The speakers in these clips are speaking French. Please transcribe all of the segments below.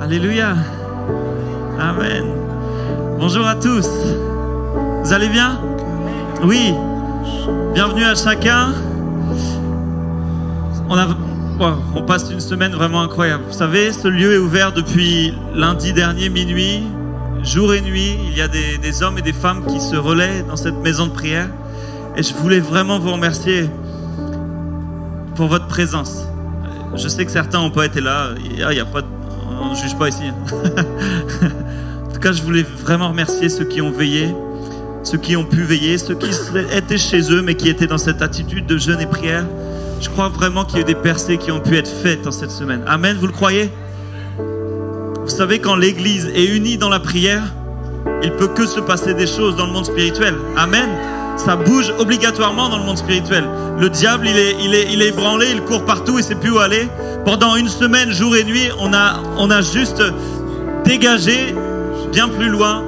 Alléluia. Amen. Bonjour à tous. Vous allez bien? Oui. Bienvenue à chacun. On passe une semaine vraiment incroyable. Vous savez, ce lieu est ouvert depuis lundi dernier minuit. Jour et nuit, il y a des hommes et des femmes qui se relaient dans cette maison de prière. Et je voulais vraiment vous remercier pour votre présence. Je sais que certains n'ont pas été là. On ne juge pas ici. En tout cas, je voulais vraiment remercier ceux qui ont veillé, ceux qui ont pu veiller, ceux qui étaient chez eux mais qui étaient dans cette attitude de jeûne et prière. Je crois vraiment qu'il y a eu des percées qui ont pu être faites en cette semaine. Amen, vous le croyez? Vous savez, quand l'Église est unie dans la prière, il ne peut que se passer des choses dans le monde spirituel. Amen. Ça bouge obligatoirement dans le monde spirituel. Le diable, il est ébranlé, il court partout, il ne sait plus où aller. Pendant une semaine, jour et nuit, on a juste dégagé bien plus loin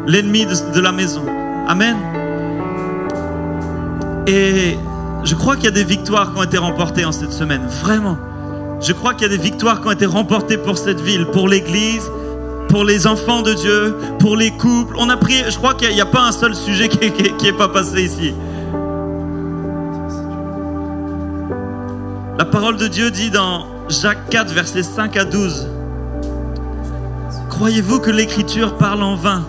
l'ennemi de la maison. Amen. Et je crois qu'il y a des victoires qui ont été remportées en cette semaine. Vraiment. Je crois qu'il y a des victoires qui ont été remportées pour cette ville, pour l'Église, pour les enfants de Dieu, pour les couples. On a prié, je crois qu'il n'y a pas un seul sujet qui n'est pas passé ici. La parole de Dieu dit dans Jacques 4, versets 5 à 12. Croyez-vous que l'Écriture parle en vain?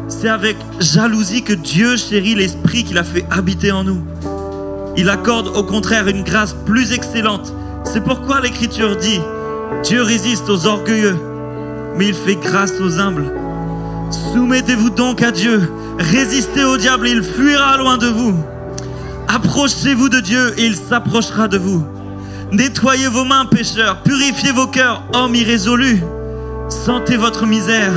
C'est avec jalousie que Dieu chérit l'Esprit qu'il a fait habiter en nous. Il accorde au contraire une grâce plus excellente. C'est pourquoi l'Écriture dit: Dieu résiste aux orgueilleux, mais il fait grâce aux humbles. Soumettez-vous donc à Dieu, résistez au diable et il fuira loin de vous. Approchez-vous de Dieu et il s'approchera de vous. Nettoyez vos mains, pécheurs, purifiez vos cœurs, hommes irrésolus. Sentez votre misère,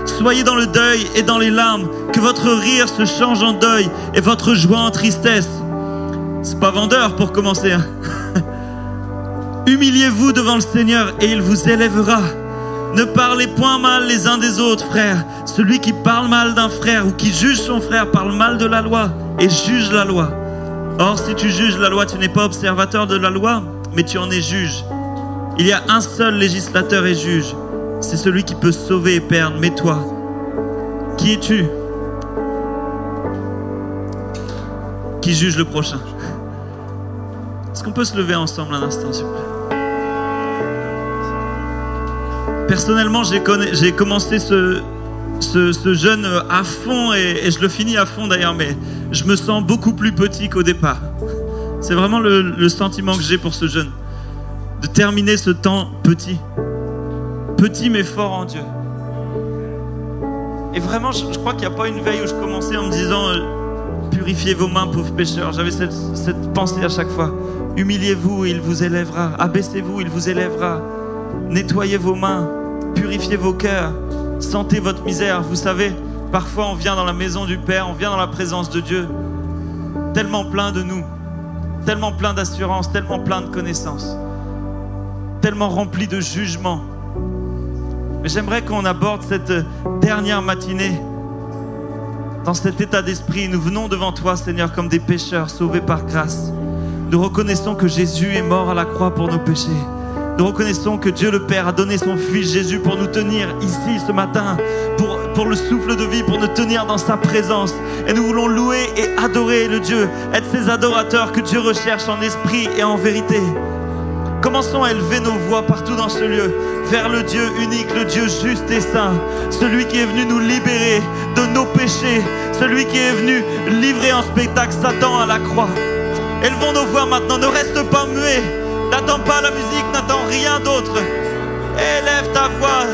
soyez dans le deuil et dans les larmes, que votre rire se change en deuil et votre joie en tristesse. C'est pas vendeur pour commencer, hein. Humiliez-vous devant le Seigneur et il vous élèvera. Ne parlez point mal les uns des autres, frères. Celui qui parle mal d'un frère ou qui juge son frère parle mal de la loi et juge la loi. Or, si tu juges la loi, tu n'es pas observateur de la loi, mais tu en es juge. Il y a un seul législateur et juge. C'est celui qui peut sauver et perdre. Mais toi, qui es-tu qui juge le prochain? Est-ce qu'on peut se lever ensemble un instant, s'il vous plaît? Personnellement, j'ai commencé ce jeûne à fond et je le finis à fond d'ailleurs, mais je me sens beaucoup plus petit qu'au départ. C'est vraiment le sentiment que j'ai pour ce jeûne, de terminer ce temps petit mais fort en Dieu. Et vraiment, je crois qu'il n'y a pas une veille où je commençais en me disant purifiez vos mains, pauvres pécheurs. J'avais cette pensée à chaque fois. Humiliez-vous et il vous élèvera. Abaissez-vous, il vous élèvera. Nettoyez vos mains, purifiez vos cœurs, sentez votre misère. Vous savez, parfois on vient dans la maison du Père, on vient dans la présence de Dieu, tellement plein de nous, tellement plein d'assurance, tellement plein de connaissances, tellement rempli de jugement. Mais j'aimerais qu'on aborde cette dernière matinée dans cet état d'esprit. Nous venons devant toi, Seigneur, comme des pécheurs sauvés par grâce. Nous reconnaissons que Jésus est mort à la croix pour nos péchés. Nous reconnaissons que Dieu le Père a donné son Fils Jésus pour nous tenir ici ce matin, pour le souffle de vie, pour nous tenir dans sa présence. Et nous voulons louer et adorer le Dieu, être ces adorateurs que Dieu recherche en esprit et en vérité. Commençons à élever nos voix partout dans ce lieu, vers le Dieu unique, le Dieu juste et saint, celui qui est venu nous libérer de nos péchés, celui qui est venu livrer en spectacle Satan à la croix. Élevons nos voix maintenant, ne reste pas muet. N'attends pas la musique, n'attends rien d'autre. Élève ta voix.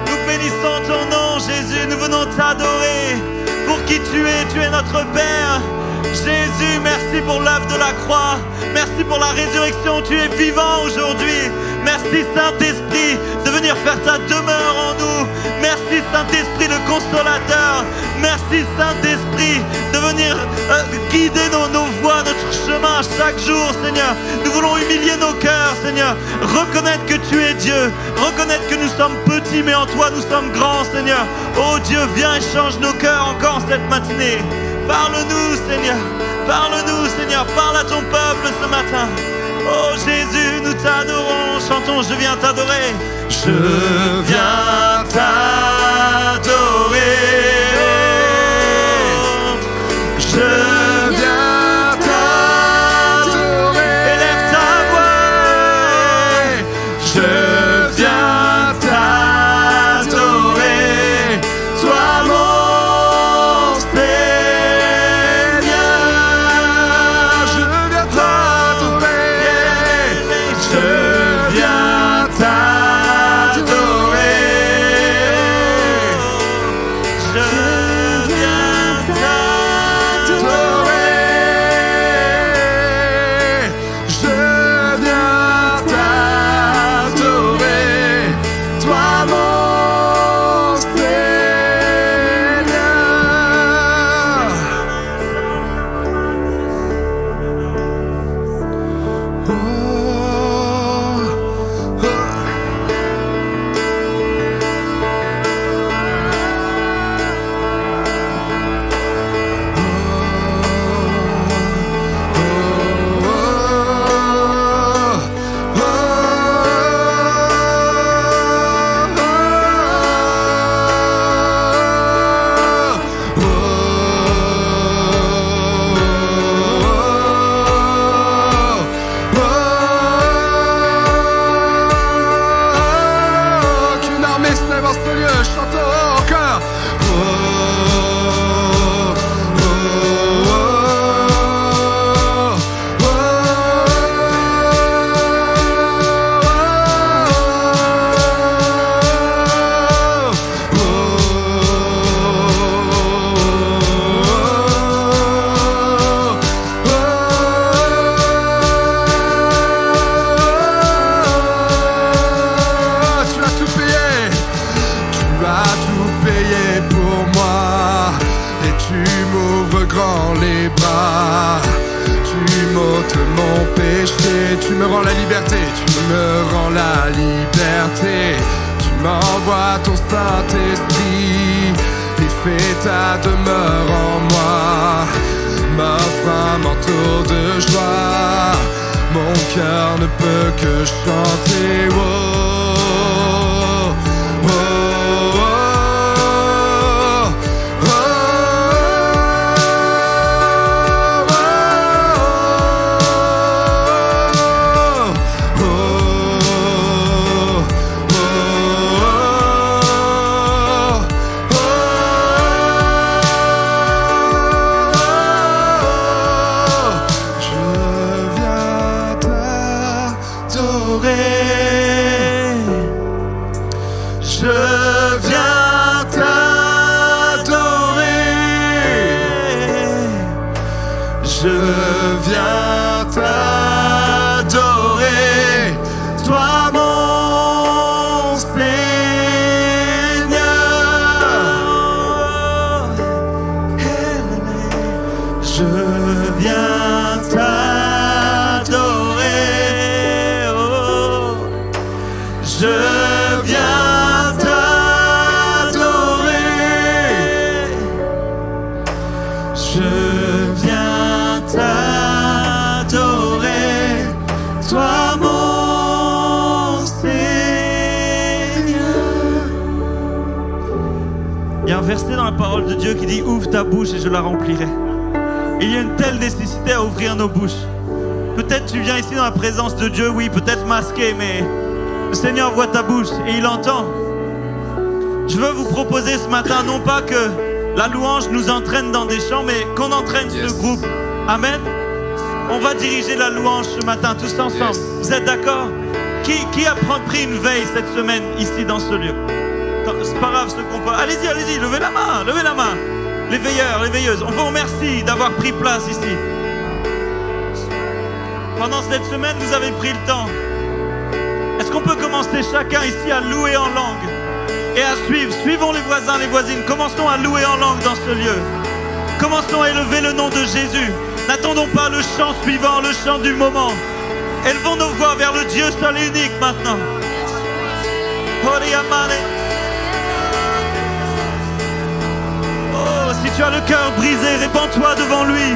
Nous bénissons ton nom, Jésus. Nous venons t'adorer pour qui tu es notre Père. Jésus, merci pour l'œuvre de la croix. Merci pour la résurrection. Tu es vivant aujourd'hui. Merci Saint-Esprit de venir faire ta demeure en nous. Merci Saint-Esprit le consolateur. Merci Saint-Esprit de venir guider nos voies, notre chemin chaque jour, Seigneur. Nous voulons humilier nos cœurs, Seigneur. Reconnaître que tu es Dieu. Reconnaître que nous sommes petits, mais en toi nous sommes grands, Seigneur. Oh Dieu, viens et change nos cœurs encore cette matinée. Parle-nous, Seigneur. Parle-nous, Seigneur. Parle à ton peuple ce matin. Oh Jésus, nous t'adorons. Chantons, je viens t'adorer. je viens t'adorer. Je viens t'adorer. Élève ta voix. Je viens t'adorer, toi mon Seigneur. Je viens t'adorer. Je viens t'adorer. Je viens t'adorer. Je viens t'adorer, toi mon Seigneur. Oh, oh. Qu'une armée se lève en ce lieu, chantons au cœur. Tu as tout payé. Tu as tout payé pour moi et tu m'ouvres grand les bras. Tu m'ôtes mon péché, tu me rends la liberté, tu me rends la liberté. Tu m'envoies ton Saint-Esprit et fais ta demeure en moi. M'offre un manteau de joie, mon cœur ne peut que chanter. Oh, oh, oh, oh, je viens t'adorer. Je viens t'adorer, toi mon Seigneur. Je viens t'adorer. Oh, je viens t'adorer. Je viens t'adorer, toi mon Seigneur. Il y a un verset dans la parole de Dieu qui dit « Ouvre ta bouche et je la remplirai ». Il y a une telle nécessité à ouvrir nos bouches. Peut-être tu viens ici dans la présence de Dieu, oui, peut-être masqué, mais le Seigneur voit ta bouche et il entend. Je veux vous proposer ce matin, non pas que la louange nous entraîne dans des chants, mais qu'on entraîne ce groupe. Amen. On va diriger la louange ce matin, tous ensemble. Vous êtes d'accord? Qui a pris une veille cette semaine ici dans ce lieu? C'est pas grave ce qu'on peut. Allez-y, allez-y, levez la main, levez la main. Les veilleurs, les veilleuses, on vous remercie d'avoir pris place ici. Pendant cette semaine, vous avez pris le temps. Est-ce qu'on peut commencer chacun ici à louer en langue et à suivre? Suivons les voisins, les voisines. Commençons à louer en langue dans ce lieu. Commençons à élever le nom de Jésus. N'attendons pas le chant suivant, le chant du moment. Élevons nos voix vers le Dieu seul et unique maintenant. Oh, si tu as le cœur brisé, répands-toi devant lui.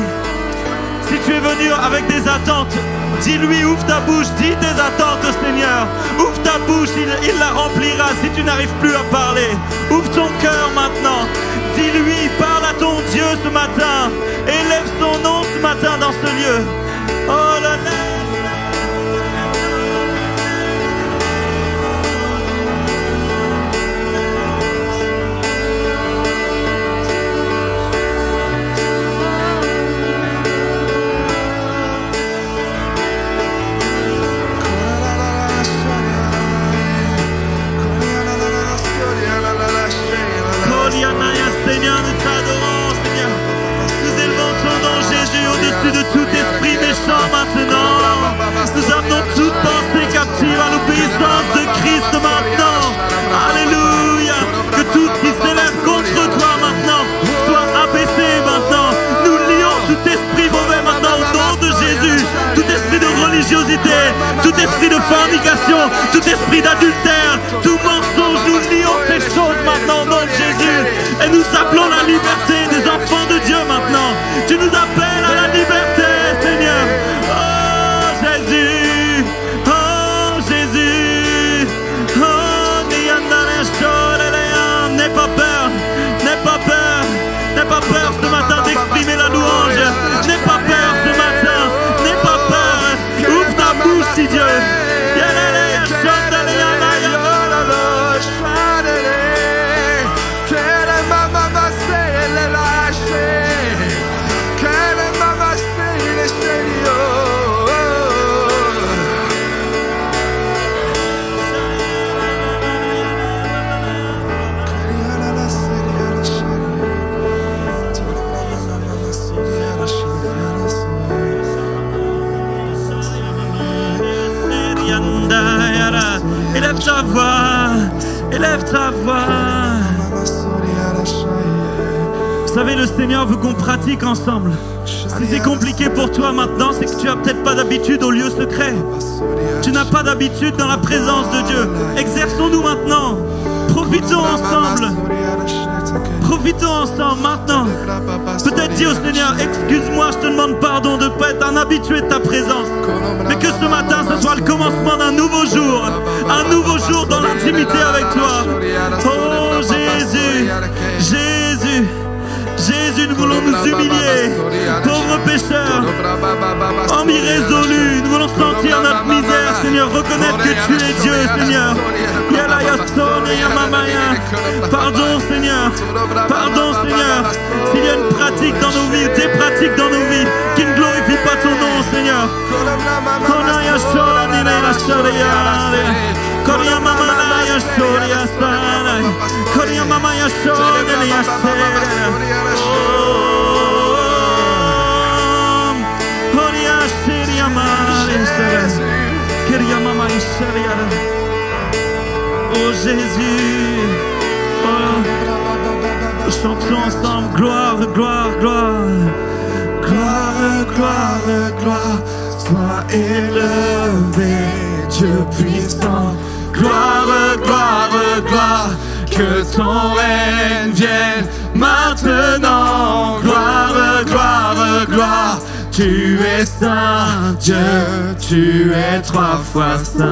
Si tu es venu avec des attentes, Dis-lui, ouvre ta bouche, dis tes attentes au Seigneur. Ouvre ta bouche, il la remplira si tu n'arrives plus à parler. Ouvre ton cœur maintenant. Dis-lui, parle à ton Dieu ce matin. Élève son nom ce matin dans ce lieu. Oh là là. Seigneur, nous t'adorons, Seigneur. Nous élevons ton nom, Jésus, au-dessus de tout esprit méchant maintenant. Nous amenons toute pensée captive à l'obéissance de Christ maintenant. Alléluia. Que tout ce qui s'élève contre toi maintenant soit abaissé maintenant. Nous lions tout esprit mauvais maintenant au nom de Jésus. Tout esprit de religiosité, tout esprit de fornication, tout esprit d'adultère, tout mensonge, nous lions ces choses maintenant au nom de Jésus. Et nous appelons la liberté des enfants de Dieu maintenant. Tu nous appelles à la liberté, Seigneur. Oh Jésus, oh Jésus, oh n'aie pas peur, n'aie pas peur, n'aie pas peur ce matin d'exprimer la louange. N'aie pas peur ce matin, n'aie pas peur. Ouvre ta bouche, si Dieu. Élève ta voix, élève ta voix. Vous savez, le Seigneur veut qu'on pratique ensemble. Si c'est compliqué pour toi maintenant, c'est que tu n'as peut-être pas d'habitude au lieu secret. Tu n'as pas d'habitude dans la présence de Dieu. Exerçons-nous maintenant. Profitons ensemble. Profitons ensemble maintenant. Peut-être dis au Seigneur, excuse-moi, je te demande pardon de ne pas être un habitué de ta présence. Mais que ce matin, ce soit le commencement d'un nouveau jour. Un nouveau jour dans l'intimité avec toi. Oh Jésus, Jésus. Jésus, nous voulons nous humilier, pauvres pécheurs, hommes irrésolus, nous voulons sentir notre misère, Seigneur, reconnaître que tu es Dieu, Seigneur. Pardon, Seigneur, pardon, Seigneur, s'il y a une pratique dans nos vies, des pratiques dans nos vies qui ne glorifient pas ton nom, Seigneur. Koria mama ya shoria sana, Koria mama ya shoria ya sera. Koria shiria mama sera, Koria mama shiria. Oh Jésus, oh, chantons ensemble, gloire, gloire, gloire, gloire, gloire, gloire, sois élevé, Dieu puissant. Gloire, gloire, gloire, que ton règne vienne maintenant. Gloire, gloire, gloire, tu es saint, Dieu, tu es 3 fois saint.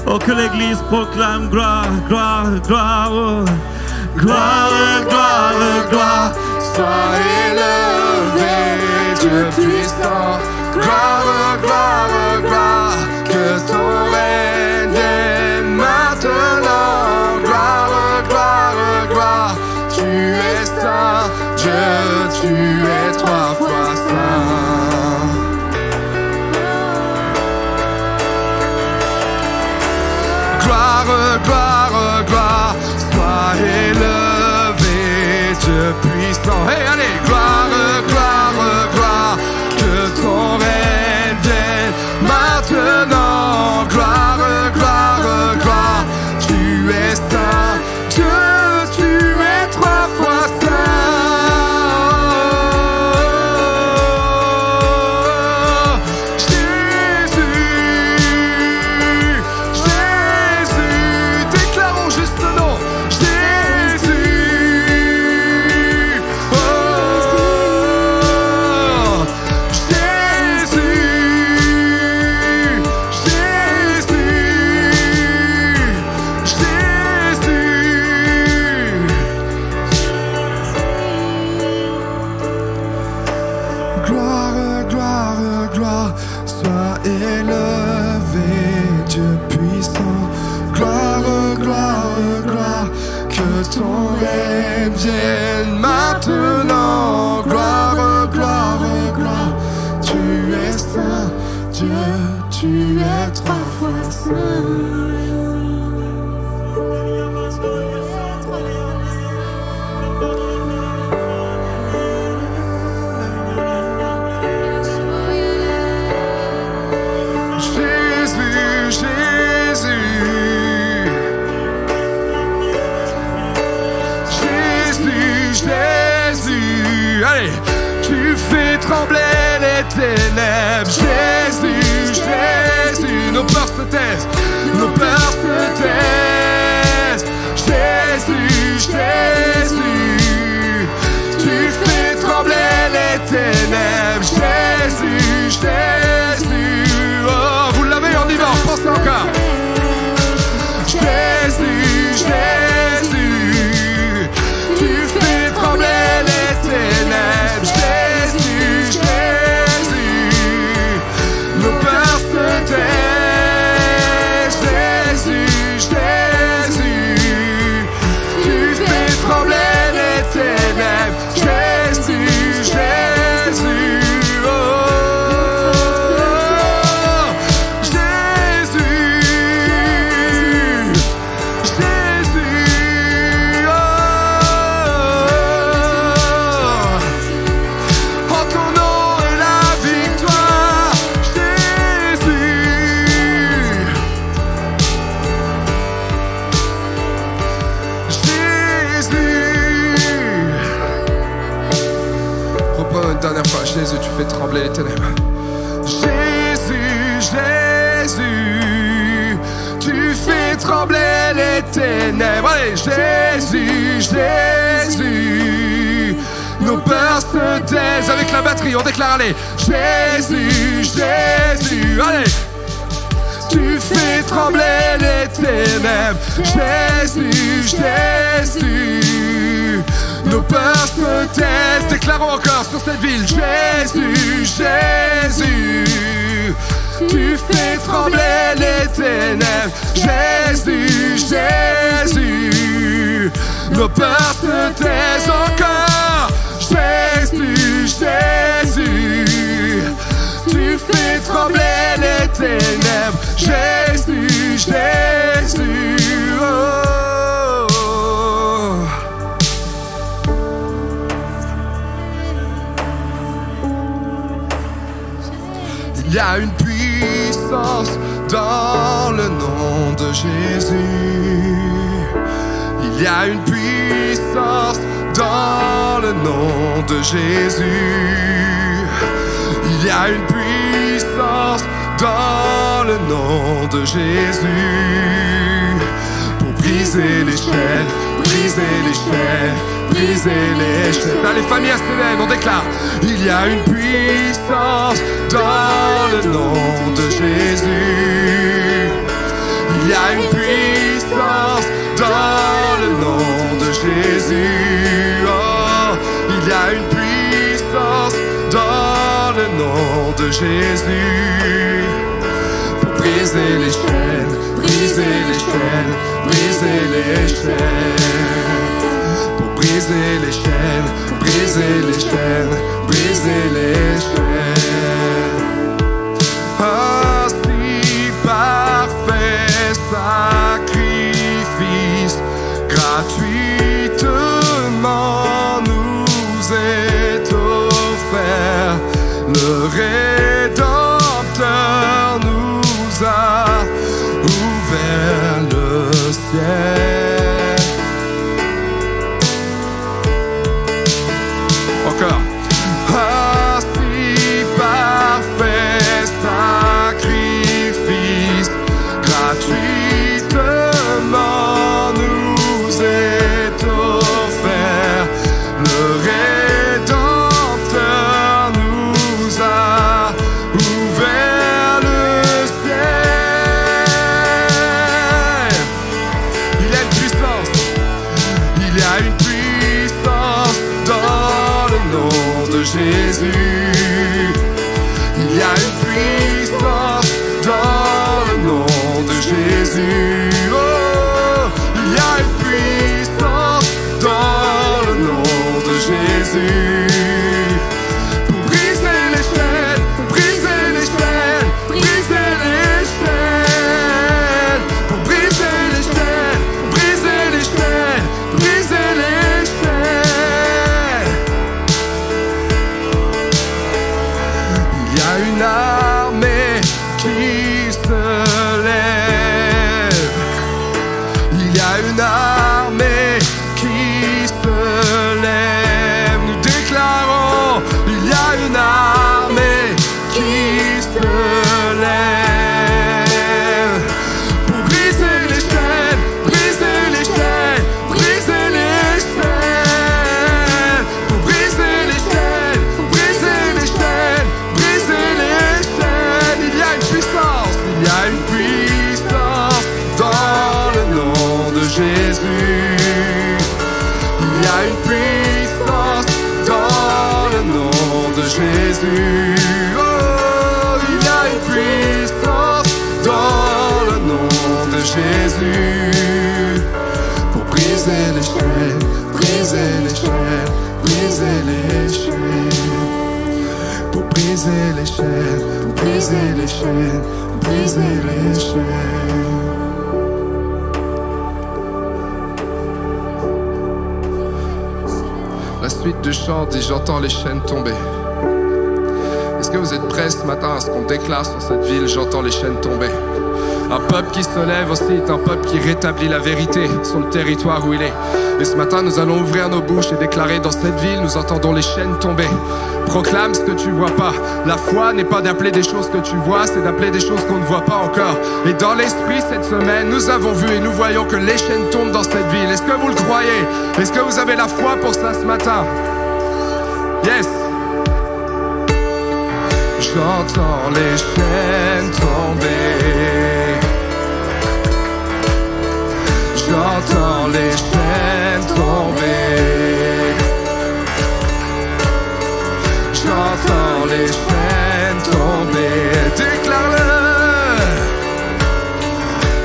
Oh, que l'Église proclame gloire, gloire, gloire, oh. Gloire, gloire, gloire, sois élevé, Dieu puissant. Gloire, gloire, gloire, que ton règne vienne maintenant. Gloire, gloire, gloire, tu es saint, Dieu, tu es 3 fois saint. Gloire, gloire, gloire, sois élevé, Dieu puissant. Hey, allez, gloire, gloire, gloire, que ton règne vienne maintenant. Gloire, ton règne vienne maintenant. Gloire, gloire, gloire. Tu es saint, Dieu, tu es trois fois saint. Trembler les ténèbres. Jésus, Jésus, nos peurs se taisent, nos peurs se taisent. Jésus, Jésus, tu fais trembler les ténèbres. Jésus, Jésus, oh, vous l'avez, on y va, on pense encore. Jésus, Jésus, tu fais trembler les ténèbres. Jésus, Jésus, tu fais trembler les ténèbres. Jésus, Jésus, oh, Jésus, Jésus, oh, en ton nom est la victoire. Une dernière fois, Jésus, tu fais trembler les ténèbres. Jésus, Jésus, tu fais trembler les ténèbres. Allez, Jésus, Jésus, nos peurs se taisent. Avec la batterie, on déclare, allez. Jésus, Jésus, allez. Tu fais trembler les ténèbres. Jésus, Jésus, nos peurs se taisent. Déclarons encore sur cette ville. Jésus, Jésus, tu fais trembler les ténèbres. Jésus, Jésus, nos peurs se taisent encore. Jésus, Jésus, tu fais trembler les ténèbres. Jésus, Jésus, oh. Il y a une puissance dans le nom de Jésus. Il y a une puissance dans le nom de Jésus. Il y a une puissance dans le nom de Jésus. Pour briser les chaînes, briser les chaînes, briser les chaînes. Allez, famille STN, on déclare. Il y a une puissance dans le nom de Jésus. Il y a une puissance dans le nom de Jésus. Oh, il y a une puissance dans le nom de Jésus. Pour briser les chaînes, briser les chaînes, briser les chaînes. Pour briser les chaînes, briser les chaînes, briser les chaînes. Ah, si parfait sacrifice, gratuitement nous est offert. Le Rédempteur nous a ouvert le ciel. Encore. Ah, si parfait sacrifice. il y a une armée qui se lève. Nous déclarons, il y a une armée qui se lève. Pour briser les chaînes, briser les chaînes, briser les chaînes. Pour briser les chaînes, briser les chaînes, briser les chaînes. Il y a une puissance, il y a une puissance dans le nom de Jésus. Il y a une puissance dans le nom de Jésus. Oh, il y a une puissance dans le nom de Jésus. Pour briser les chaînes, briser les chaînes, briser les chaînes. Pour briser les chaînes, briser les chaînes, briser les chaînes. La suite du chant dit: j'entends les chaînes tomber. Est-ce que vous êtes prêts ce matin à ce qu'on déclare sur cette ville? J'entends les chaînes tomber. Un peuple qui se lève aussi est un peuple qui rétablit la vérité sur le territoire où il est. Et ce matin, nous allons ouvrir nos bouches et déclarer: dans cette ville, nous entendons les chaînes tomber. Proclame ce que tu vois pas. La foi n'est pas d'appeler des choses que tu vois, c'est d'appeler des choses qu'on ne voit pas encore. Et dans l'esprit, cette semaine, nous avons vu et nous voyons que les chaînes tombent dans cette ville. Est-ce que vous le croyez? Est-ce que vous avez la foi pour ça ce matin? Yes! J'entends les chaînes tomber. J'entends les chaînes tomber. J'entends les chaînes tomber. Déclare-le.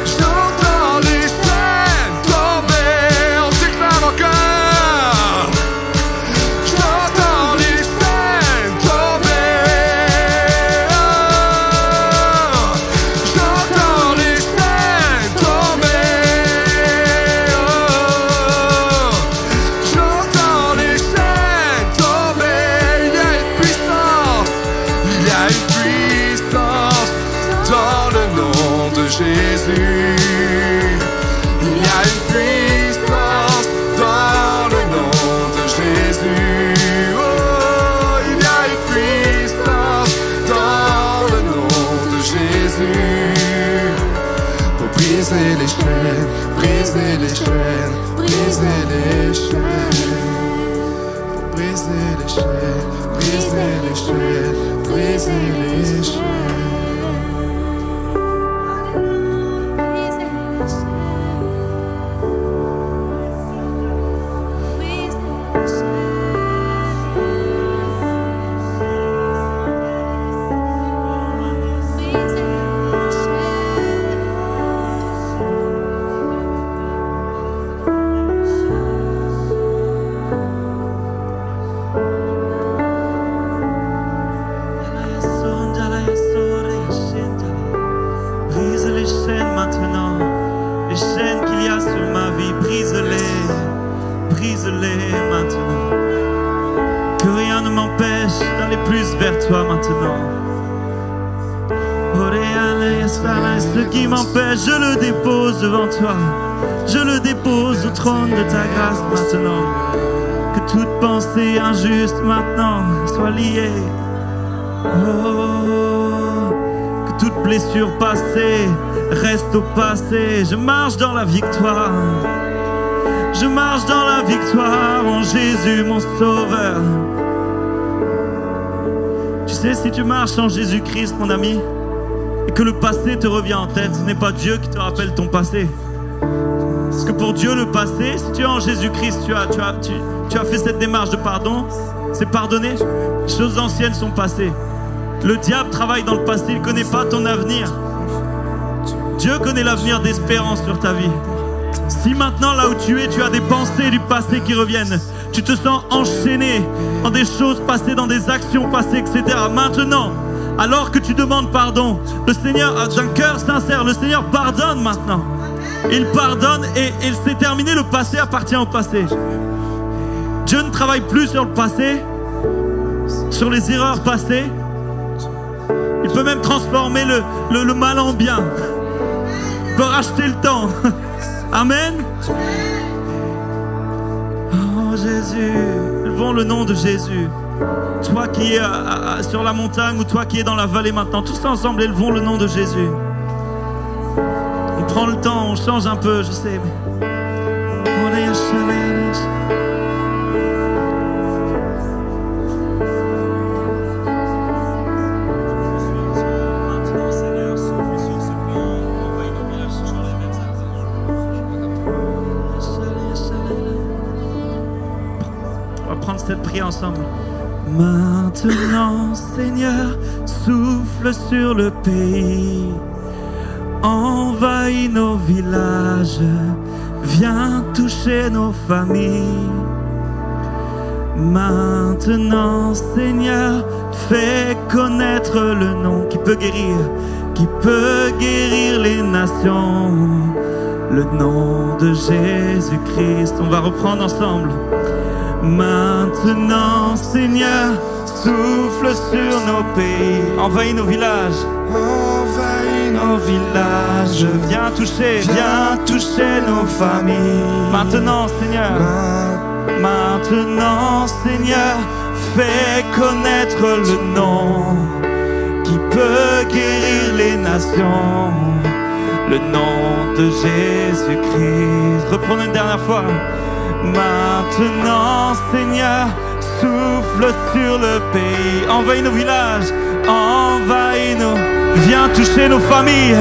J'entends les chaînes tomber. On déclare encore. J'entends les chaînes tomber. Oh. J'entends les chaînes tomber. Oh. J'entends les chaînes tomber. Il y a une puissance. Il y a une puissance dans le nom de Jésus. Il y a une puissance dans le nom de Jésus. Oh, il y a une puissance dans le nom de Jésus. Pour briser les chaînes, briser les chaînes, briser les chaînes. Pour briser les chaînes, briser les chaînes, briser les chaînes. Brise les chaînes maintenant, les chaînes qu'il y a sur ma vie, brise-les, brise-les maintenant. Que rien ne m'empêche d'aller plus vers toi maintenant. Ce qui m'empêche, je le dépose devant toi. Je le dépose au trône de ta grâce maintenant. Que toute pensée injuste maintenant soit liée. Oh, que toute blessure passée reste au passé. Je marche dans la victoire. Je marche dans la victoire en Jésus mon sauveur. Tu sais, si tu marches en Jésus-Christ, mon ami, et que le passé te revient en tête, ce n'est pas Dieu qui te rappelle ton passé. Parce que pour Dieu, le passé, si tu es en Jésus-Christ, tu as fait cette démarche de pardon, c'est pardonné. Les choses anciennes sont passées. Le diable travaille dans le passé, il ne connaît pas ton avenir. Dieu connaît l'avenir d'espérance sur ta vie. Si maintenant, là où tu es, tu as des pensées du passé qui reviennent, tu te sens enchaîné dans des choses passées, dans des actions passées, etc. Maintenant, alors que tu demandes pardon, le Seigneur, d'un cœur sincère, le Seigneur pardonne maintenant. Il pardonne et c'est terminé, le passé appartient au passé. Dieu ne travaille plus sur le passé, sur les erreurs passées. Il peut même transformer le mal en bien. Il peut racheter le temps. Amen. Oh Jésus, élevons le nom de Jésus. Toi qui es sur la montagne ou toi qui es dans la vallée maintenant, tous ensemble, élevons le nom de Jésus. On prend le temps, on change un peu, je sais. Mais... On va prendre cette prière ensemble. Maintenant, Seigneur, souffle sur le pays, envahis nos villages, viens toucher nos familles. Maintenant, Seigneur, fais connaître le nom qui peut guérir les nations, le nom de Jésus-Christ. On va reprendre ensemble. Maintenant, Seigneur, souffle sur nos pays, envahis nos villages, viens toucher nos familles. Maintenant, Seigneur, fais connaître le nom qui peut guérir les nations, le nom de Jésus-Christ. Reprenons une dernière fois. Maintenant, Seigneur, souffle sur le pays, envahis nos villages, viens toucher nos familles,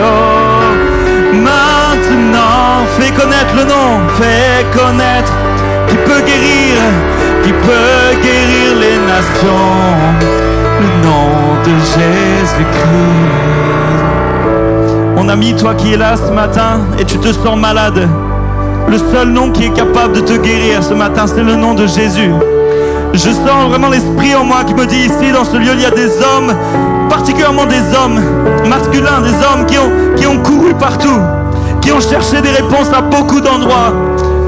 Oh, maintenant, fais connaître le nom, qui peut guérir les nations, le nom de Jésus-Christ. Mon ami, toi qui es là ce matin et tu te sens malade, le seul nom qui est capable de te guérir ce matin, c'est le nom de Jésus. Je sens vraiment l'esprit en moi qui me dit ici, dans ce lieu, il y a des hommes, particulièrement des hommes masculins, des hommes qui ont couru partout, qui ont cherché des réponses à beaucoup d'endroits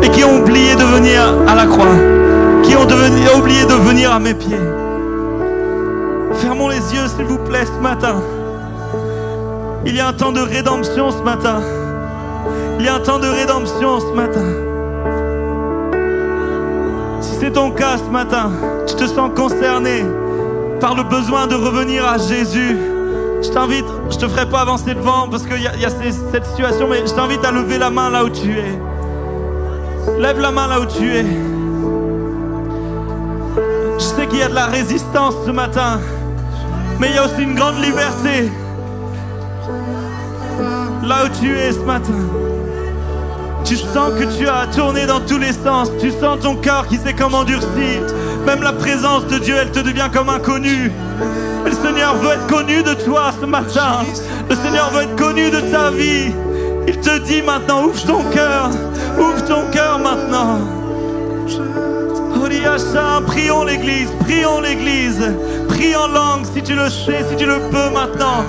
et qui ont oublié de venir à la croix, qui ont oublié de venir à mes pieds. Fermons les yeux, s'il vous plaît, ce matin. Il y a un temps de rédemption ce matin. Il y a un temps de rédemption ce matin. Si c'est ton cas ce matin, tu te sens concerné par le besoin de revenir à Jésus, je t'invite, je te ferai pas avancer devant parce qu'il y a cette situation, mais je t'invite à lever la main là où tu es. Lève la main là où tu es. Je sais qu'il y a de la résistance ce matin, mais il y a aussi une grande liberté. Là où tu es ce matin, tu sens que tu as tourné dans tous les sens. Tu sens ton cœur qui s'est comme endurci. Même la présence de Dieu, elle te devient comme inconnue. Le Seigneur veut être connu de toi ce matin. Le Seigneur veut être connu de ta vie. Il te dit maintenant, ouvre ton cœur maintenant. Prions l'église, prie en langue si tu le sais, si tu le peux maintenant.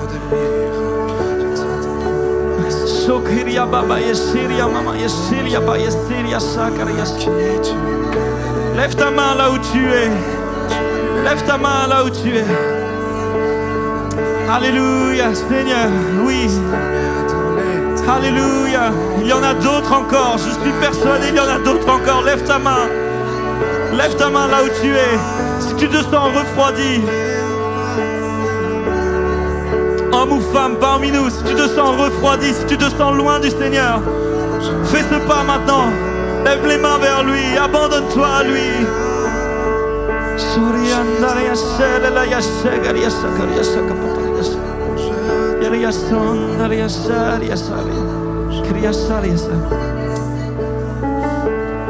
Lève ta main là où tu es. Lève ta main là où tu es. Alléluia, Seigneur, oui. Alléluia. Il y en a d'autres encore. Je suis persuadé, il y en a d'autres encore. Lève ta main. Lève ta main là où tu es. Si tu te sens refroidi, homme ou femme parmi nous, si tu te sens refroidi, si tu te sens loin du Seigneur, fais ce pas maintenant. Lève les mains vers lui, abandonne-toi à lui.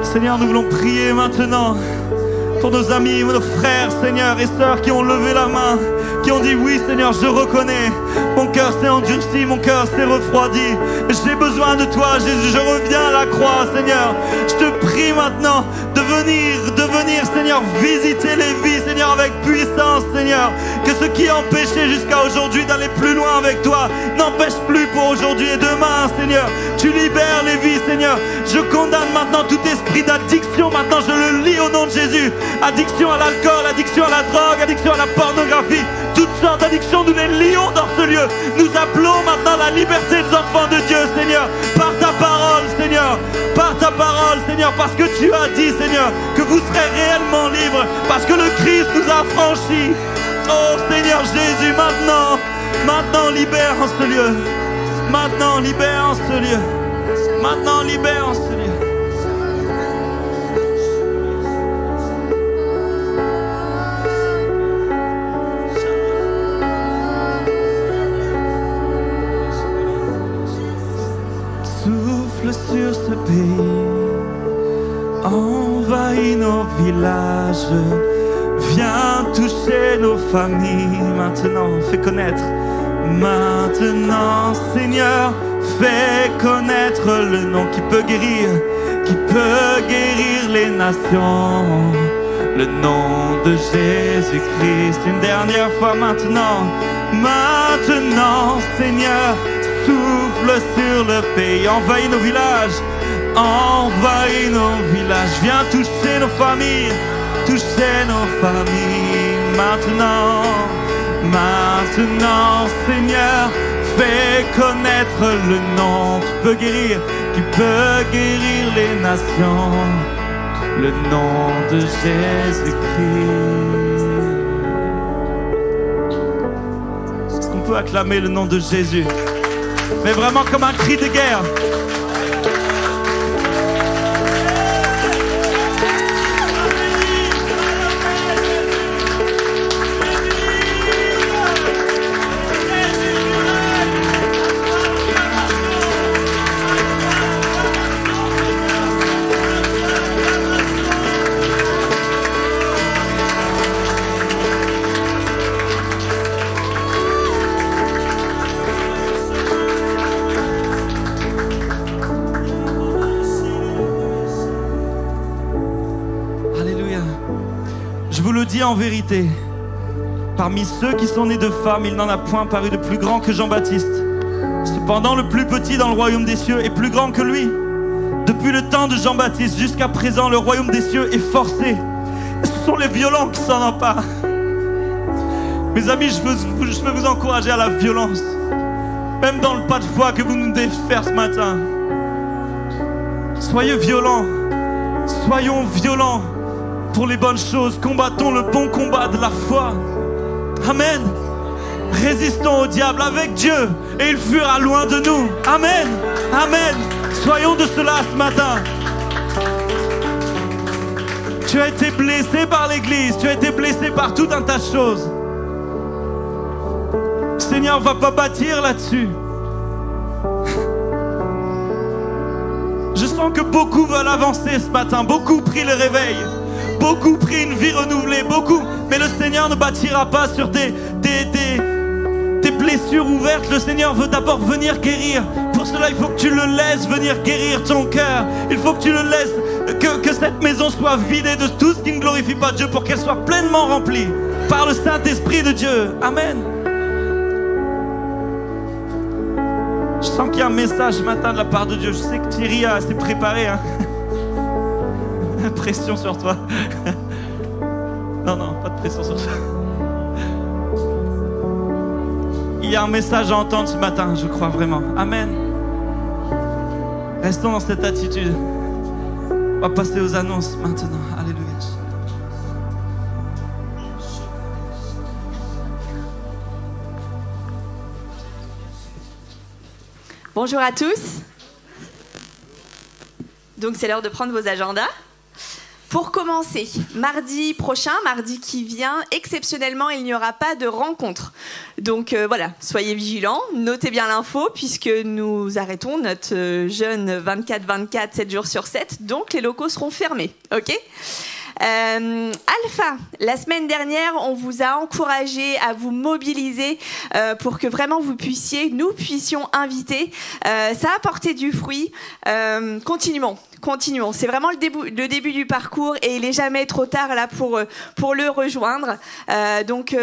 Seigneur, nous voulons prier maintenant pour nos amis, nos frères, Seigneur, et sœurs qui ont levé la main, qui ont dit oui, Seigneur, je reconnais. Mon cœur s'est endurci, mon cœur s'est refroidi. J'ai besoin de toi, Jésus, je reviens à la croix, Seigneur. Je te prie maintenant de venir, Seigneur, visiter les vies, Seigneur, avec puissance, Seigneur. Que ce qui empêchait jusqu'à aujourd'hui d'aller plus loin avec toi n'empêche plus pour aujourd'hui et demain, Seigneur. Tu libères les vies, Seigneur. Je condamne maintenant tout esprit d'addiction. Maintenant, je le lis au nom de Jésus. Addiction à l'alcool, addiction à la drogue, addiction à la pornographie. Toutes sortes d'addictions, nous les lions dans ce lieu. Nous appelons maintenant la liberté des Seigneur, parce que tu as dit, Seigneur, que vous serez réellement libres, parce que le Christ nous a franchis. Oh Seigneur Jésus, maintenant libère en ce lieu. Maintenant libère en ce lieu. Maintenant libère en ce lieu. Souffle sur ce pays, envahis nos villages, viens toucher nos familles. Maintenant, fais connaître. Maintenant, Seigneur, fais connaître le nom qui peut guérir les nations. Le nom de Jésus-Christ. Une dernière fois maintenant. Maintenant, Seigneur, souffle sur le pays, envahis nos villages, viens toucher nos familles, maintenant, Seigneur, fais connaître le nom qui peut guérir les nations, le nom de Jésus-Christ. Est-ce qu'on peut acclamer le nom de Jésus? Mais vraiment comme un cri de guerre. En vérité, parmi ceux qui sont nés de femmes, il n'en a point paru de plus grand que Jean-Baptiste. Cependant, le plus petit dans le royaume des cieux est plus grand que lui. Depuis le temps de Jean-Baptiste jusqu'à présent, le royaume des cieux est forcé. Et ce sont les violents qui s'en emparent. Mes amis, je veux vous encourager à la violence. Même dans le pas de foi que vous nous devez faire ce matin. Soyez violents. Soyons violents. Pour les bonnes choses, combattons le bon combat de la foi. Amen. Résistons au diable avec Dieu et il fuira loin de nous. Amen. Amen. Soyons de cela ce matin. Tu as été blessé par l'Église, tu as été blessé par tout un tas de choses. Seigneur, on ne va pas bâtir là-dessus. Je sens que beaucoup veulent avancer ce matin, beaucoup prient le réveil. Beaucoup prient une vie renouvelée, beaucoup. Mais le Seigneur ne bâtira pas sur des blessures ouvertes. Le Seigneur veut d'abord venir guérir. Pour cela, il faut que tu le laisses venir guérir ton cœur. Il faut que tu le laisses, que cette maison soit vidée de tout ce qui ne glorifie pas Dieu pour qu'elle soit pleinement remplie par le Saint-Esprit de Dieu. Amen. Je sens qu'il y a un message ce matin de la part de Dieu. Je sais que Thierry s'est préparé. Pression sur toi. Non, pas de pression sur toi. Il y a un message à entendre ce matin, je crois vraiment. Amen. Restons dans cette attitude. On va passer aux annonces maintenant. Alléluia. Bonjour à tous. Donc c'est l'heure de prendre vos agendas. Pour commencer, mardi prochain, mardi qui vient, exceptionnellement, il n'y aura pas de rencontre. Donc voilà, soyez vigilants, notez bien l'info puisque nous arrêtons notre jeûne 24-24, 7 jours sur 7. Donc les locaux seront fermés, ok ? Alpha, la semaine dernière, on vous a encouragé à vous mobiliser pour que vraiment nous puissions inviter. Ça a porté du fruit. Continuons. C'est vraiment le début du parcours et il n'est jamais trop tard là pour le rejoindre. Donc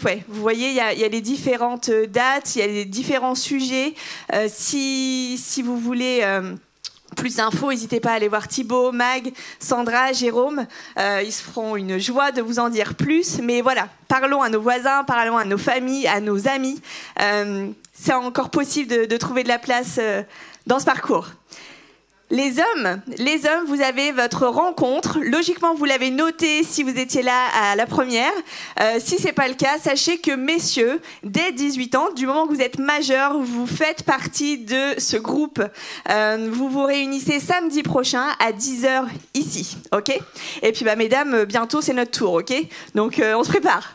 ouais, vous voyez, il y a les différentes dates, il y a les différents sujets. Si vous voulez plus d'infos, n'hésitez pas à aller voir Thibaut, Mag, Sandra, Jérôme. Ils se feront une joie de vous en dire plus. Mais voilà, parlons à nos voisins, parlons à nos familles, à nos amis. C'est encore possible de trouver de la place dans ce parcours. Les hommes, vous avez votre rencontre. Logiquement, vous l'avez noté si vous étiez là à la première. Si c'est pas le cas, sachez que messieurs, dès 18 ans, du moment que vous êtes majeurs, vous faites partie de ce groupe. Vous vous réunissez samedi prochain à 10h ici, ok? Et puis, mesdames, bientôt c'est notre tour, ok? Donc, on se prépare.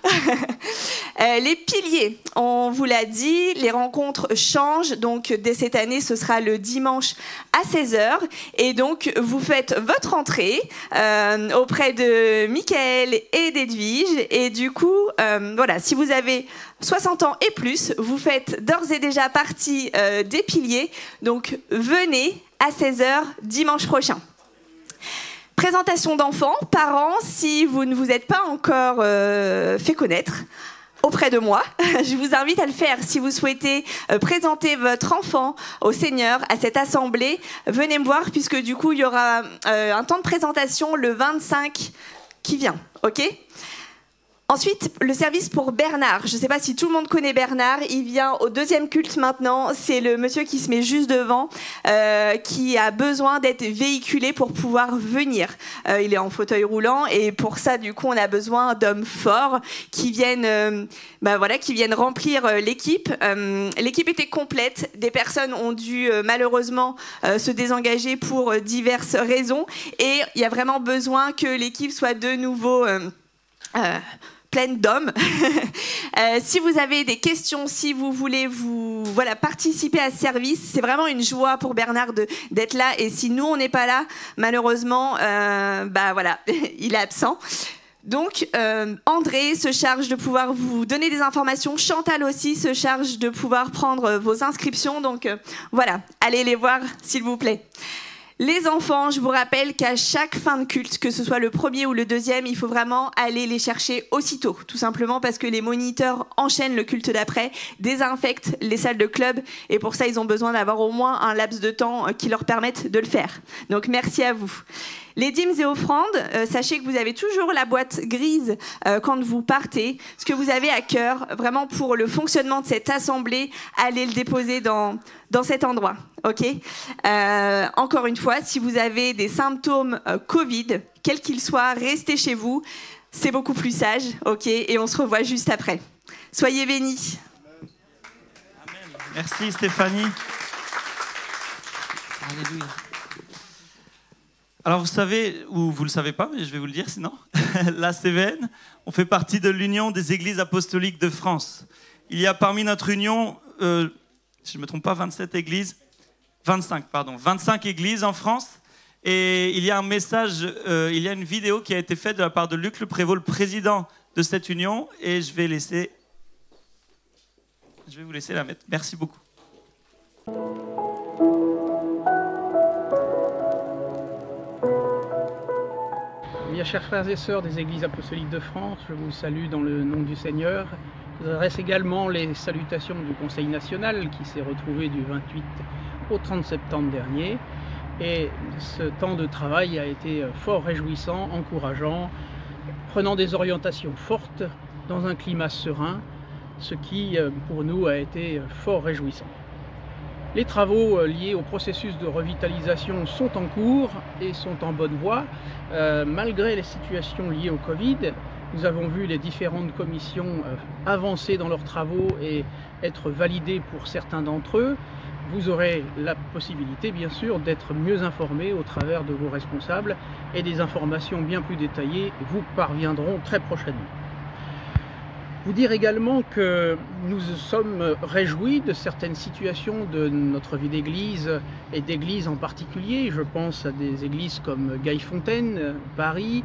Les piliers, on vous l'a dit, les rencontres changent. Donc, dès cette année, ce sera le dimanche à 16h. Et donc, vous faites votre entrée auprès de Mickaël et d'Edwige. Et du coup, voilà, si vous avez 60 ans et plus, vous faites d'ores et déjà partie des piliers. Donc, venez à 16h dimanche prochain. Présentation d'enfants, parents, si vous ne vous êtes pas encore fait connaître auprès de moi, je vous invite à le faire. Si vous souhaitez présenter votre enfant au Seigneur, à cette assemblée, venez me voir, puisque du coup, il y aura un temps de présentation le 25 qui vient, ok ? Ensuite, le service pour Bernard. Je ne sais pas si tout le monde connaît Bernard. Il vient au deuxième culte maintenant. C'est le monsieur qui se met juste devant, qui a besoin d'être véhiculé pour pouvoir venir. Il est en fauteuil roulant et pour ça, du coup, on a besoin d'hommes forts qui viennent, qui viennent remplir l'équipe. L'équipe était complète. Des personnes ont dû malheureusement se désengager pour diverses raisons et il y a vraiment besoin que l'équipe soit de nouveau pleine d'hommes. Si vous avez des questions, si vous voulez participer à ce service, c'est vraiment une joie pour Bernard d'être là. Et si nous, on n'est pas là, malheureusement, il est absent. Donc, André se charge de pouvoir vous donner des informations. Chantal aussi se charge de pouvoir prendre vos inscriptions. Donc, allez les voir, s'il vous plaît. Les enfants, je vous rappelle qu'à chaque fin de culte, que ce soit le premier ou le deuxième, il faut vraiment aller les chercher aussitôt. Tout simplement parce que les moniteurs enchaînent le culte d'après, désinfectent les salles de club et pour ça, ils ont besoin d'avoir au moins un laps de temps qui leur permette de le faire. Donc, merci à vous. Les dîmes et offrandes, sachez que vous avez toujours la boîte grise quand vous partez. Ce que vous avez à cœur, vraiment pour le fonctionnement de cette assemblée, allez le déposer dans cet endroit. Ok. Encore une fois, si vous avez des symptômes Covid, quels qu'ils soient, restez chez vous. C'est beaucoup plus sage. Ok. Et on se revoit juste après. Soyez bénis. Amen. Merci Stéphanie. Alléluia. Alors vous savez, ou vous ne le savez pas, mais je vais vous le dire sinon, la CVN, on fait partie de l'Union des Églises Apostoliques de France. Il y a parmi notre union, si je ne me trompe pas, 25 églises en France. Et il y a un message, il y a une vidéo qui a été faite de la part de Luc Le Prévost, le président de cette union. Et je vais vous laisser la mettre. Merci beaucoup. Bien, chers frères et sœurs des Églises Apostoliques de France, je vous salue dans le nom du Seigneur. Je vous adresse également les salutations du Conseil national qui s'est retrouvé du 28 au 30 septembre dernier. Et ce temps de travail a été fort réjouissant, encourageant, prenant des orientations fortes dans un climat serein, ce qui pour nous a été fort réjouissant. Les travaux liés au processus de revitalisation sont en cours et sont en bonne voie. Malgré les situations liées au Covid, nous avons vu les différentes commissions avancer dans leurs travaux et être validées pour certains d'entre eux. Vous aurez la possibilité, bien sûr, d'être mieux informés au travers de vos responsables et des informations bien plus détaillées vous parviendront très prochainement. Vous dire également que nous sommes réjouis de certaines situations de notre vie d'église et d'église en particulier. Je pense à des églises comme Gaillefontaine, Paris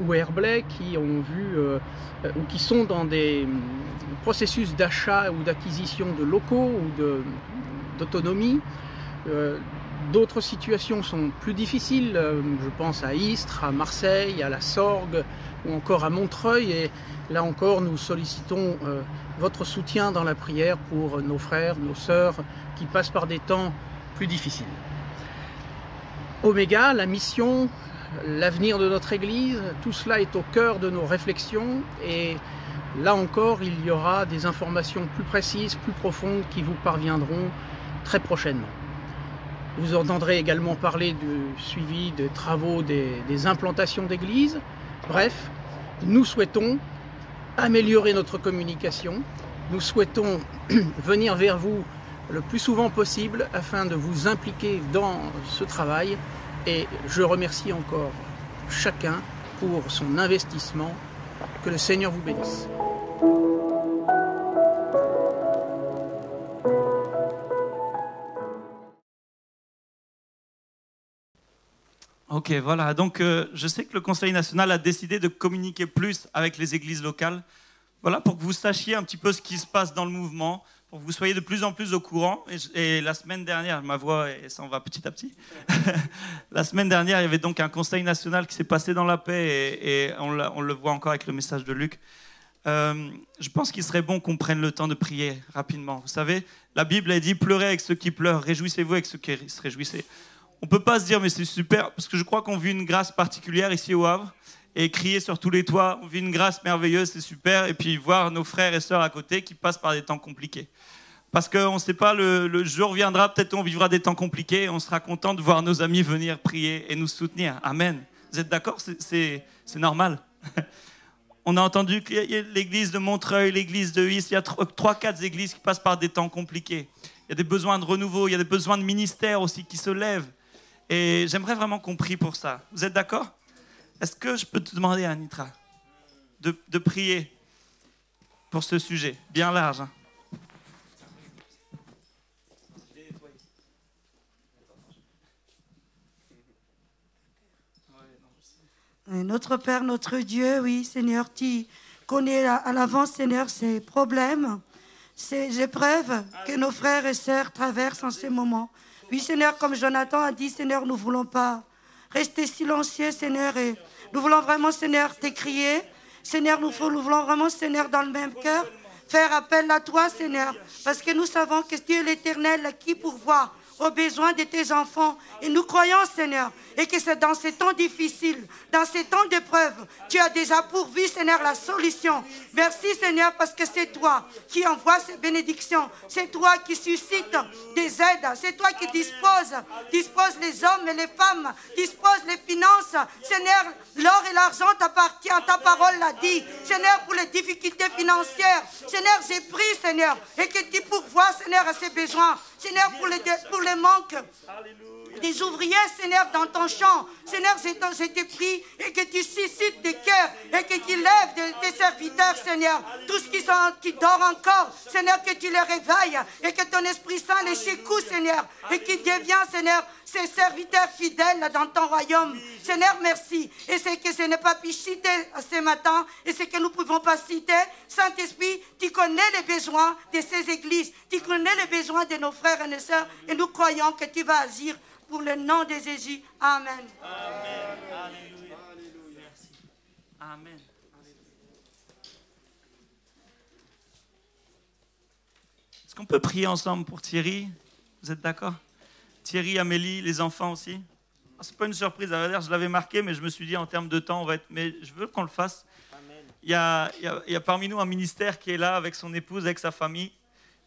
ou Herblay qui ont vu ou qui sont dans des processus d'achat ou d'acquisition de locaux ou d'autonomie. D'autres situations sont plus difficiles, je pense à Istres, à Marseille, à la Sorgue ou encore à Montreuil. Et là encore, nous sollicitons votre soutien dans la prière pour nos frères, nos sœurs qui passent par des temps plus difficiles. Oméga, la mission, l'avenir de notre Église, tout cela est au cœur de nos réflexions et là encore, il y aura des informations plus précises, plus profondes qui vous parviendront très prochainement. Vous entendrez également parler du suivi des travaux des implantations d'églises. Bref, nous souhaitons améliorer notre communication. Nous souhaitons venir vers vous le plus souvent possible afin de vous impliquer dans ce travail. Et je remercie encore chacun pour son investissement. Que le Seigneur vous bénisse. Ok, voilà. Donc, je sais que le Conseil national a décidé de communiquer plus avec les églises locales. Voilà, pour que vous sachiez un petit peu ce qui se passe dans le mouvement, pour que vous soyez de plus en plus au courant. Et la semaine dernière, ma voix s'en va petit à petit. La semaine dernière, il y avait donc un Conseil national qui s'est passé dans la paix et on le voit encore avec le message de Luc. Je pense qu'il serait bon qu'on prenne le temps de prier rapidement. Vous savez, la Bible a dit « Pleurez avec ceux qui pleurent, réjouissez-vous avec ceux qui se réjouissent ». On ne peut pas se dire « mais c'est super » parce que je crois qu'on vit une grâce particulière ici au Havre. Et crier sur tous les toits, on vit une grâce merveilleuse, c'est super. Et puis voir nos frères et sœurs à côté qui passent par des temps compliqués. Parce qu'on ne sait pas, le jour viendra, peut-être on vivra des temps compliqués. Et on sera content de voir nos amis venir prier et nous soutenir. Amen. Vous êtes d'accord? C'est normal. On a entendu qu'il y a l'église de Montreuil, l'église de Is. Il y a 3-4 églises qui passent par des temps compliqués. Il y a des besoins de renouveau, il y a des besoins de ministère aussi qui se lèvent. Et j'aimerais vraiment qu'on prie pour ça. Vous êtes d'accord? Est-ce que je peux te demander, Anitra, de prier pour ce sujet bien large, hein? Notre Père, notre Dieu, oui, Seigneur, tu connais à l'avance, Seigneur, ces problèmes, ces épreuves que nos frères et sœurs traversent en ce moment. Oui, Seigneur, comme Jonathan a dit, Seigneur, nous ne voulons pas rester silencieux, Seigneur, et nous voulons vraiment, Seigneur, t'écrier. Seigneur, nous voulons vraiment, Seigneur, dans le même cœur, faire appel à toi, Seigneur, parce que nous savons que tu es l'Éternel qui pourvoit aux besoins de tes enfants. Et nous croyons, Seigneur, et que c'est dans ces temps difficiles, dans ces temps d'épreuve, tu as déjà pourvu, Seigneur, la solution. Merci, Seigneur, parce que c'est toi qui envoies ces bénédictions. C'est toi qui suscites des aides. C'est toi qui disposes les hommes et les femmes, disposes les finances. Seigneur, l'or et l'argent t'appartiennent, ta parole l'a dit. Seigneur, pour les difficultés financières, Seigneur, j'ai prié, Seigneur, et que tu pourvoies, Seigneur, à ces besoins. Seigneur, pour les manques des ouvriers, Seigneur, dans ton champ. Seigneur, je te prie et que tu suscites des cœurs et que tu lèves tes serviteurs, Seigneur. Tous qui dorment encore, Seigneur, que tu les réveilles et que ton Esprit Saint les secoue, Seigneur, et qui devient, Seigneur, ces serviteurs fidèles dans ton royaume. Seigneur, merci. Et c'est que ce n'est pas pu citer ce matin et c'est que nous ne pouvons pas citer. Saint-Esprit, tu connais les besoins de ces églises. Tu connais les besoins de nos frères et nos sœurs et nous croyons que tu vas agir pour le nom de Jésus. Amen. Amen. Alléluia. Merci. Amen. Est-ce qu'on peut prier ensemble pour Thierry? Vous êtes d'accord? Thierry, Amélie, les enfants aussi. C'est pas une surprise, à dire, je l'avais marqué, mais je me suis dit en termes de temps, on va être. Mais je veux qu'on le fasse. Amen. Il y a parmi nous un ministère qui est là avec son épouse, avec sa famille,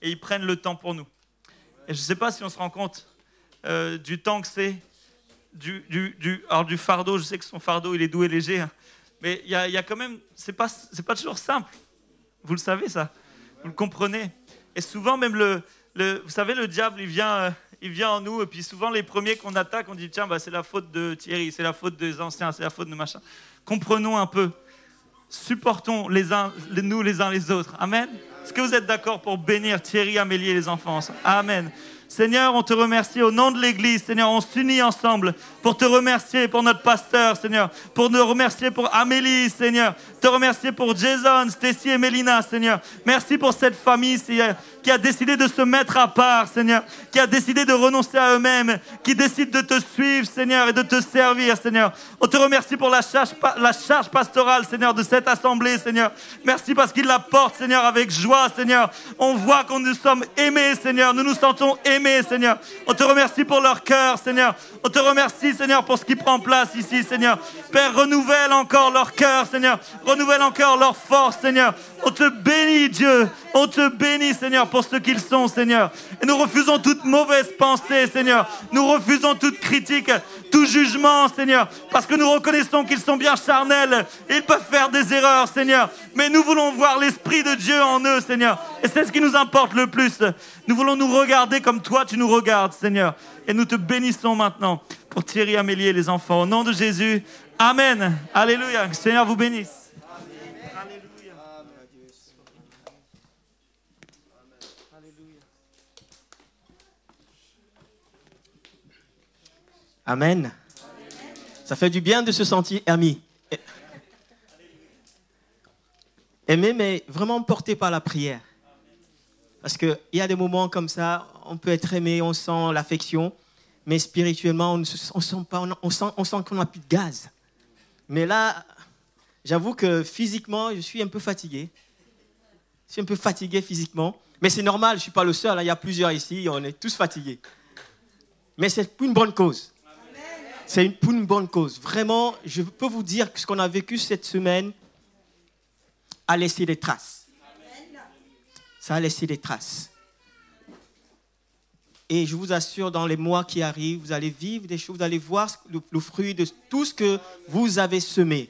et ils prennent le temps pour nous. Et je ne sais pas si on se rend compte du temps que c'est, alors du fardeau. Je sais que son fardeau, il est doux et léger, hein, mais il y a quand même, c'est pas toujours simple. Vous le savez ça, vous le comprenez. Et souvent même vous savez, le diable, il vient en nous, et puis souvent les premiers qu'on attaque, on dit tiens, c'est la faute de Thierry, c'est la faute des anciens, c'est la faute de machin. Comprenons un peu, supportons nous les uns les autres. Amen. Est-ce que vous êtes d'accord pour bénir Thierry, Amélie et les enfants? Amen. Seigneur, on te remercie au nom de l'Église. Seigneur, on s'unit ensemble pour te remercier pour notre pasteur, Seigneur. Pour nous remercier pour Amélie, Seigneur. Te remercier pour Jason, Stacy et Mélina, Seigneur. Merci pour cette famille, Seigneur, qui a décidé de se mettre à part, Seigneur. Qui a décidé de renoncer à eux-mêmes. Qui décide de te suivre, Seigneur, et de te servir, Seigneur. On te remercie pour la charge pastorale, Seigneur, de cette assemblée, Seigneur. Merci parce qu'ils la portent, Seigneur, avec joie, Seigneur. On voit qu'on nous sommes aimés, Seigneur. Nous nous sentons aimés, Seigneur. On te remercie pour leur cœur, Seigneur. On te remercie, Seigneur, pour ce qui prend place ici, Seigneur. Père, renouvelle encore leur cœur, Seigneur. Renouvelle encore leur force, Seigneur. On te bénit, Dieu. On te bénit, Seigneur, pour ce qu'ils sont, Seigneur. Et nous refusons toute mauvaise pensée, Seigneur. Nous refusons toute critique, tout jugement, Seigneur, parce que nous reconnaissons qu'ils sont bien charnels. Ils peuvent faire des erreurs, Seigneur. Mais nous voulons voir l'Esprit de Dieu en eux, Seigneur. Et c'est ce qui nous importe le plus. Nous voulons nous regarder comme toi, tu nous regardes, Seigneur. Et nous te bénissons maintenant pour Thierry, Amélie et les enfants. Au nom de Jésus, Amen. Alléluia. Que le Seigneur vous bénisse. Alléluia. Amen. Ça fait du bien de se sentir aimé. Aimé, mais vraiment porté par la prière. Parce qu'il y a des moments comme ça, on peut être aimé, on sent l'affection, mais spirituellement, on ne sent pas, on sent qu'on n'a plus de gaz. Mais là, j'avoue que physiquement, je suis un peu fatigué. Je suis un peu fatigué physiquement. Mais c'est normal, je ne suis pas le seul. Il y a plusieurs ici, on est tous fatigués. Mais c'est pour une bonne cause. C'est pour une bonne cause. Vraiment, je peux vous dire que ce qu'on a vécu cette semaine a laissé des traces. Ça a laissé des traces. Et je vous assure, dans les mois qui arrivent, vous allez vivre des choses, vous allez voir le fruit de tout ce que vous avez semé.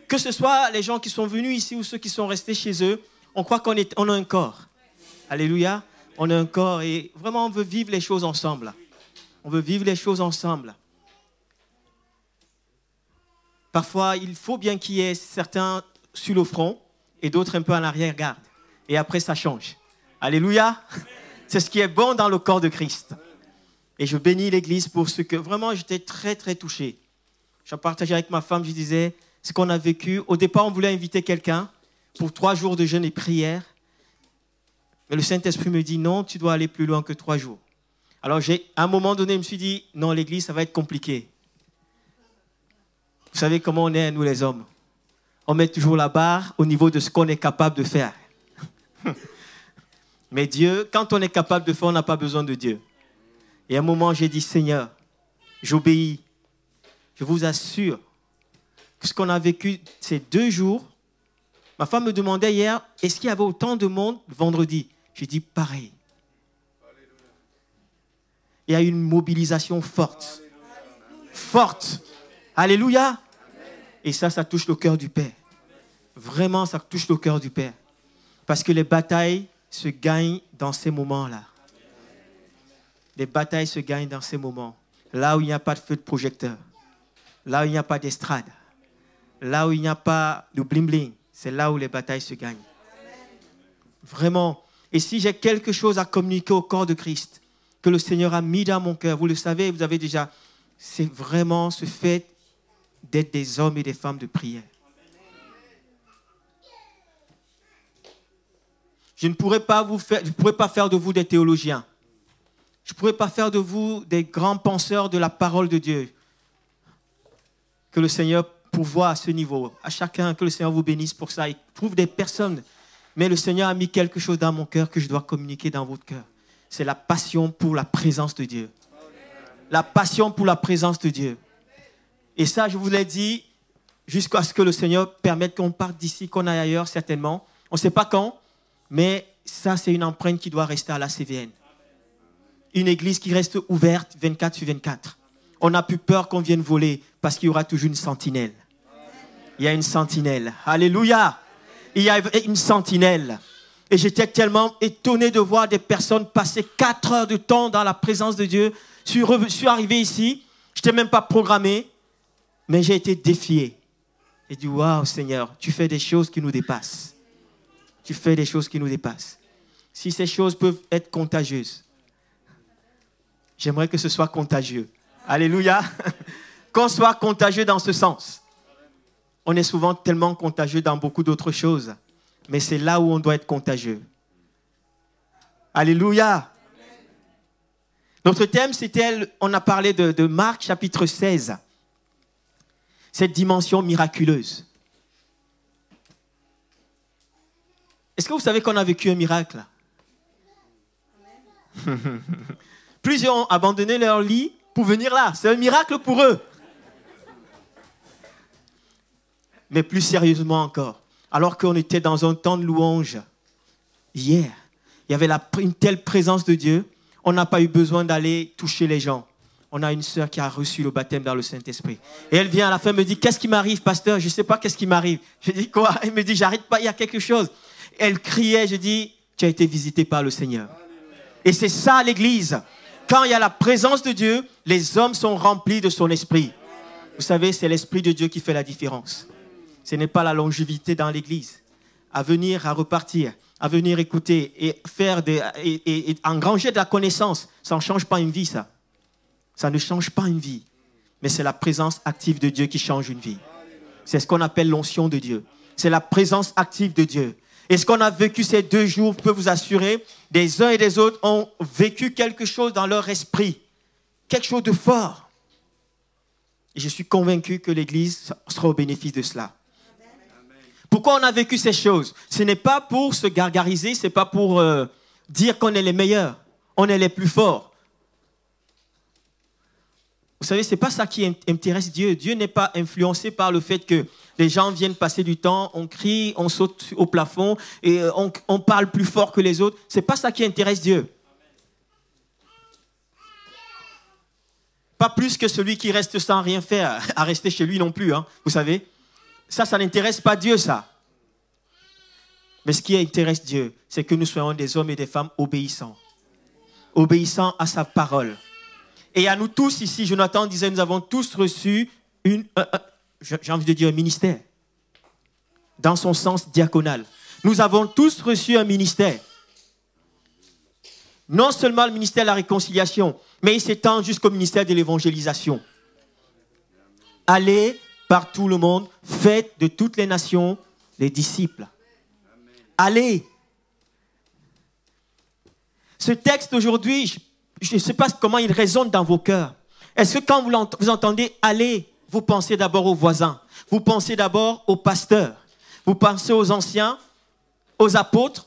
Que ce soit les gens qui sont venus ici ou ceux qui sont restés chez eux, on croit qu'on a un corps. Alléluia. On a un corps et vraiment on veut vivre les choses ensemble. On veut vivre les choses ensemble. Parfois, il faut bien qu'il y ait certains sur le front et d'autres un peu en arrière-garde. Et après, ça change. Alléluia. C'est ce qui est bon dans le corps de Christ. Et je bénis l'Église pour ce que... Vraiment, j'étais très, très touché. Je partageais avec ma femme, je disais, ce qu'on a vécu. Au départ, on voulait inviter quelqu'un pour 3 jours de jeûne et prière. Mais le Saint-Esprit me dit, non, tu dois aller plus loin que 3 jours. Alors, à un moment donné, je me suis dit, non, l'Église, ça va être compliqué. Vous savez comment on est, nous les hommes. On met toujours la barre au niveau de ce qu'on est capable de faire. Mais Dieu, quand on est capable de faire, on n'a pas besoin de Dieu. Et à un moment, j'ai dit, Seigneur, j'obéis. Je vous assure que ce qu'on a vécu ces 2 jours, ma femme me demandait hier, est-ce qu'il y avait autant de monde vendredi? J'ai dit, pareil. Il y a eu une mobilisation forte. Forte. Alléluia. Et ça touche le cœur du Père. Vraiment, ça touche le cœur du Père. Parce que les batailles se gagnent dans ces moments-là. Les batailles se gagnent dans ces moments. Là où il n'y a pas de feu de projecteur. Là où il n'y a pas d'estrade. Là où il n'y a pas de bling-bling. C'est là où les batailles se gagnent. Vraiment. Et si j'ai quelque chose à communiquer au corps de Christ, que le Seigneur a mis dans mon cœur, vous le savez, vous avez déjà... C'est vraiment ce fait d'être des hommes et des femmes de prière. Je ne pourrais pas faire de vous des théologiens. Je ne pourrais pas faire de vous des grands penseurs de la parole de Dieu. Que le Seigneur pourvoie à ce niveau. À chacun, que le Seigneur vous bénisse pour ça. Il trouve des personnes. Mais le Seigneur a mis quelque chose dans mon cœur que je dois communiquer dans votre cœur. C'est la passion pour la présence de Dieu. La passion pour la présence de Dieu. Et ça, je vous l'ai dit, jusqu'à ce que le Seigneur permette qu'on parte d'ici, qu'on aille ailleurs, certainement. On ne sait pas quand, mais ça, c'est une empreinte qui doit rester à la CVN. Une église qui reste ouverte 24 sur 24. On n'a plus peur qu'on vienne voler parce qu'il y aura toujours une sentinelle. Il y a une sentinelle. Alléluia. Il y a une sentinelle. Et j'étais tellement étonné de voir des personnes passer 4 heures de temps dans la présence de Dieu. Je suis arrivé ici, je n'étais même pas programmé, mais j'ai été défié. J'ai dit, waouh Seigneur, tu fais des choses qui nous dépassent. Tu fais des choses qui nous dépassent. Si ces choses peuvent être contagieuses, j'aimerais que ce soit contagieux. Alléluia. Qu'on soit contagieux dans ce sens. On est souvent tellement contagieux dans beaucoup d'autres choses. Mais c'est là où on doit être contagieux. Alléluia. Notre thème, c'était, on a parlé de Marc chapitre 16. Cette dimension miraculeuse. Est-ce que vous savez qu'on a vécu un miracle? Plusieurs ont abandonné leur lit pour venir là. C'est un miracle pour eux. Mais plus sérieusement encore, alors qu'on était dans un temps de louange hier, il y avait une telle présence de Dieu, on n'a pas eu besoin d'aller toucher les gens. On a une sœur qui a reçu le baptême dans le Saint-Esprit. Et elle vient à la fin, me dit, qu'est-ce qui m'arrive, pasteur? Je ne sais pas qu'est-ce qui m'arrive. Je dis, quoi? Elle me dit, j'arrête pas, il y a quelque chose. Elle criait, je dis, tu as été visité par le Seigneur. Et c'est ça l'église. Quand il y a la présence de Dieu, les hommes sont remplis de son esprit. Vous savez, c'est l'esprit de Dieu qui fait la différence. Ce n'est pas la longévité dans l'église. À venir, à repartir, à venir écouter et faire et engranger de la connaissance, ça ne change pas une vie, ça. Ça ne change pas une vie. Mais c'est la présence active de Dieu qui change une vie. C'est ce qu'on appelle l'onction de Dieu. C'est la présence active de Dieu. Et ce qu'on a vécu ces 2 jours, je peux vous assurer, des uns et des autres ont vécu quelque chose dans leur esprit. Quelque chose de fort. Et je suis convaincu que l'Église sera au bénéfice de cela. Pourquoi on a vécu ces choses? Ce n'est pas pour se gargariser, ce n'est pas pour dire qu'on est les meilleurs, on est les plus forts. Vous savez, ce n'est pas ça qui intéresse Dieu. Dieu n'est pas influencé par le fait que les gens viennent passer du temps, on crie, on saute au plafond et on parle plus fort que les autres. Ce n'est pas ça qui intéresse Dieu. Pas plus que celui qui reste sans rien faire, à rester chez lui non plus, hein, vous savez. Ça n'intéresse pas Dieu, ça. Mais ce qui intéresse Dieu, c'est que nous soyons des hommes et des femmes obéissants. Obéissants à sa parole. Et à nous tous ici, Jonathan disait, nous avons tous reçu j'ai envie de dire un ministère. Dans son sens diaconal. Nous avons tous reçu un ministère. Non seulement le ministère de la réconciliation, mais il s'étend jusqu'au ministère de l'évangélisation. Allez par tout le monde, faites de toutes les nations les disciples. Allez. Ce texte aujourd'hui, je ne sais pas comment il résonne dans vos cœurs. Est-ce que quand vous entendez « allez », vous pensez d'abord aux voisins, vous pensez d'abord aux pasteurs, vous pensez aux anciens, aux apôtres,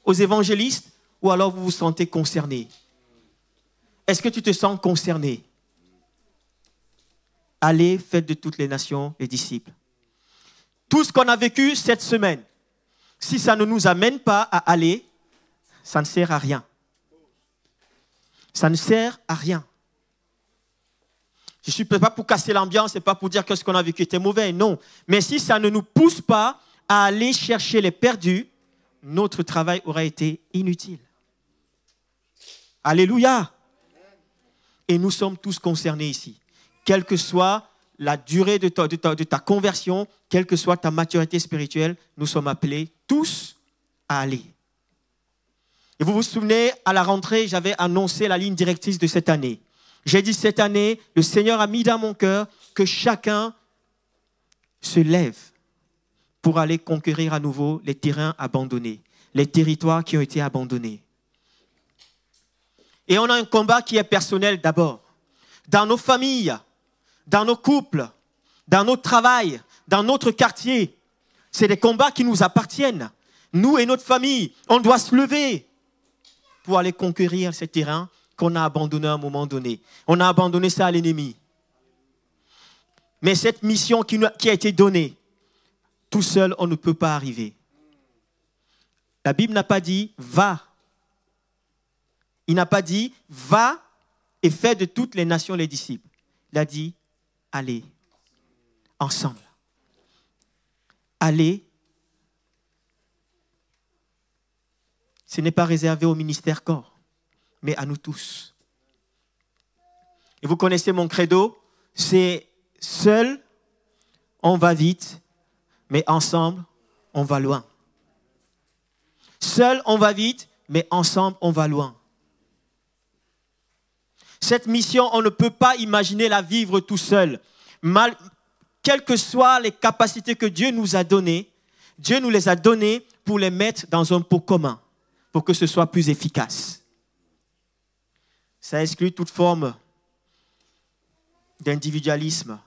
aux évangélistes, ou alors vous vous sentez concerné? Est-ce que tu te sens concerné? Allez, faites de toutes les nations les disciples. Tout ce qu'on a vécu cette semaine, si ça ne nous amène pas à aller, ça ne sert à rien. Ça ne sert à rien. Je ne suis pas pour casser l'ambiance, ce n'est pas pour dire que ce qu'on a vécu était mauvais, non. Mais si ça ne nous pousse pas à aller chercher les perdus, notre travail aura été inutile. Alléluia. Et nous sommes tous concernés ici. Quelle que soit la durée de ta conversion, quelle que soit ta maturité spirituelle, nous sommes appelés tous à aller. Et vous vous souvenez, à la rentrée, j'avais annoncé la ligne directrice de cette année. J'ai dit cette année, le Seigneur a mis dans mon cœur que chacun se lève pour aller conquérir à nouveau les terrains abandonnés, les territoires qui ont été abandonnés. Et on a un combat qui est personnel d'abord. Dans nos familles, dans nos couples, dans notre travail, dans notre quartier. C'est des combats qui nous appartiennent. Nous et notre famille, on doit se lever pour aller conquérir ces terrains qu'on a abandonnés à un moment donné. On a abandonné ça à l'ennemi. Mais cette mission qui a été donnée, tout seul, on ne peut pas arriver. La Bible n'a pas dit « va ». Il n'a pas dit « va et fais de toutes les nations les disciples ». Il a dit « allez, ensemble. Allez ». Ce n'est pas réservé au ministère corps, mais à nous tous. Et vous connaissez mon credo, c'est seul, on va vite, mais ensemble, on va loin. Seul, on va vite, mais ensemble, on va loin. Cette mission, on ne peut pas imaginer la vivre tout seul. Quelles que soient les capacités que Dieu nous a données, Dieu nous les a données pour les mettre dans un pot commun, pour que ce soit plus efficace. Ça exclut toute forme d'individualisme.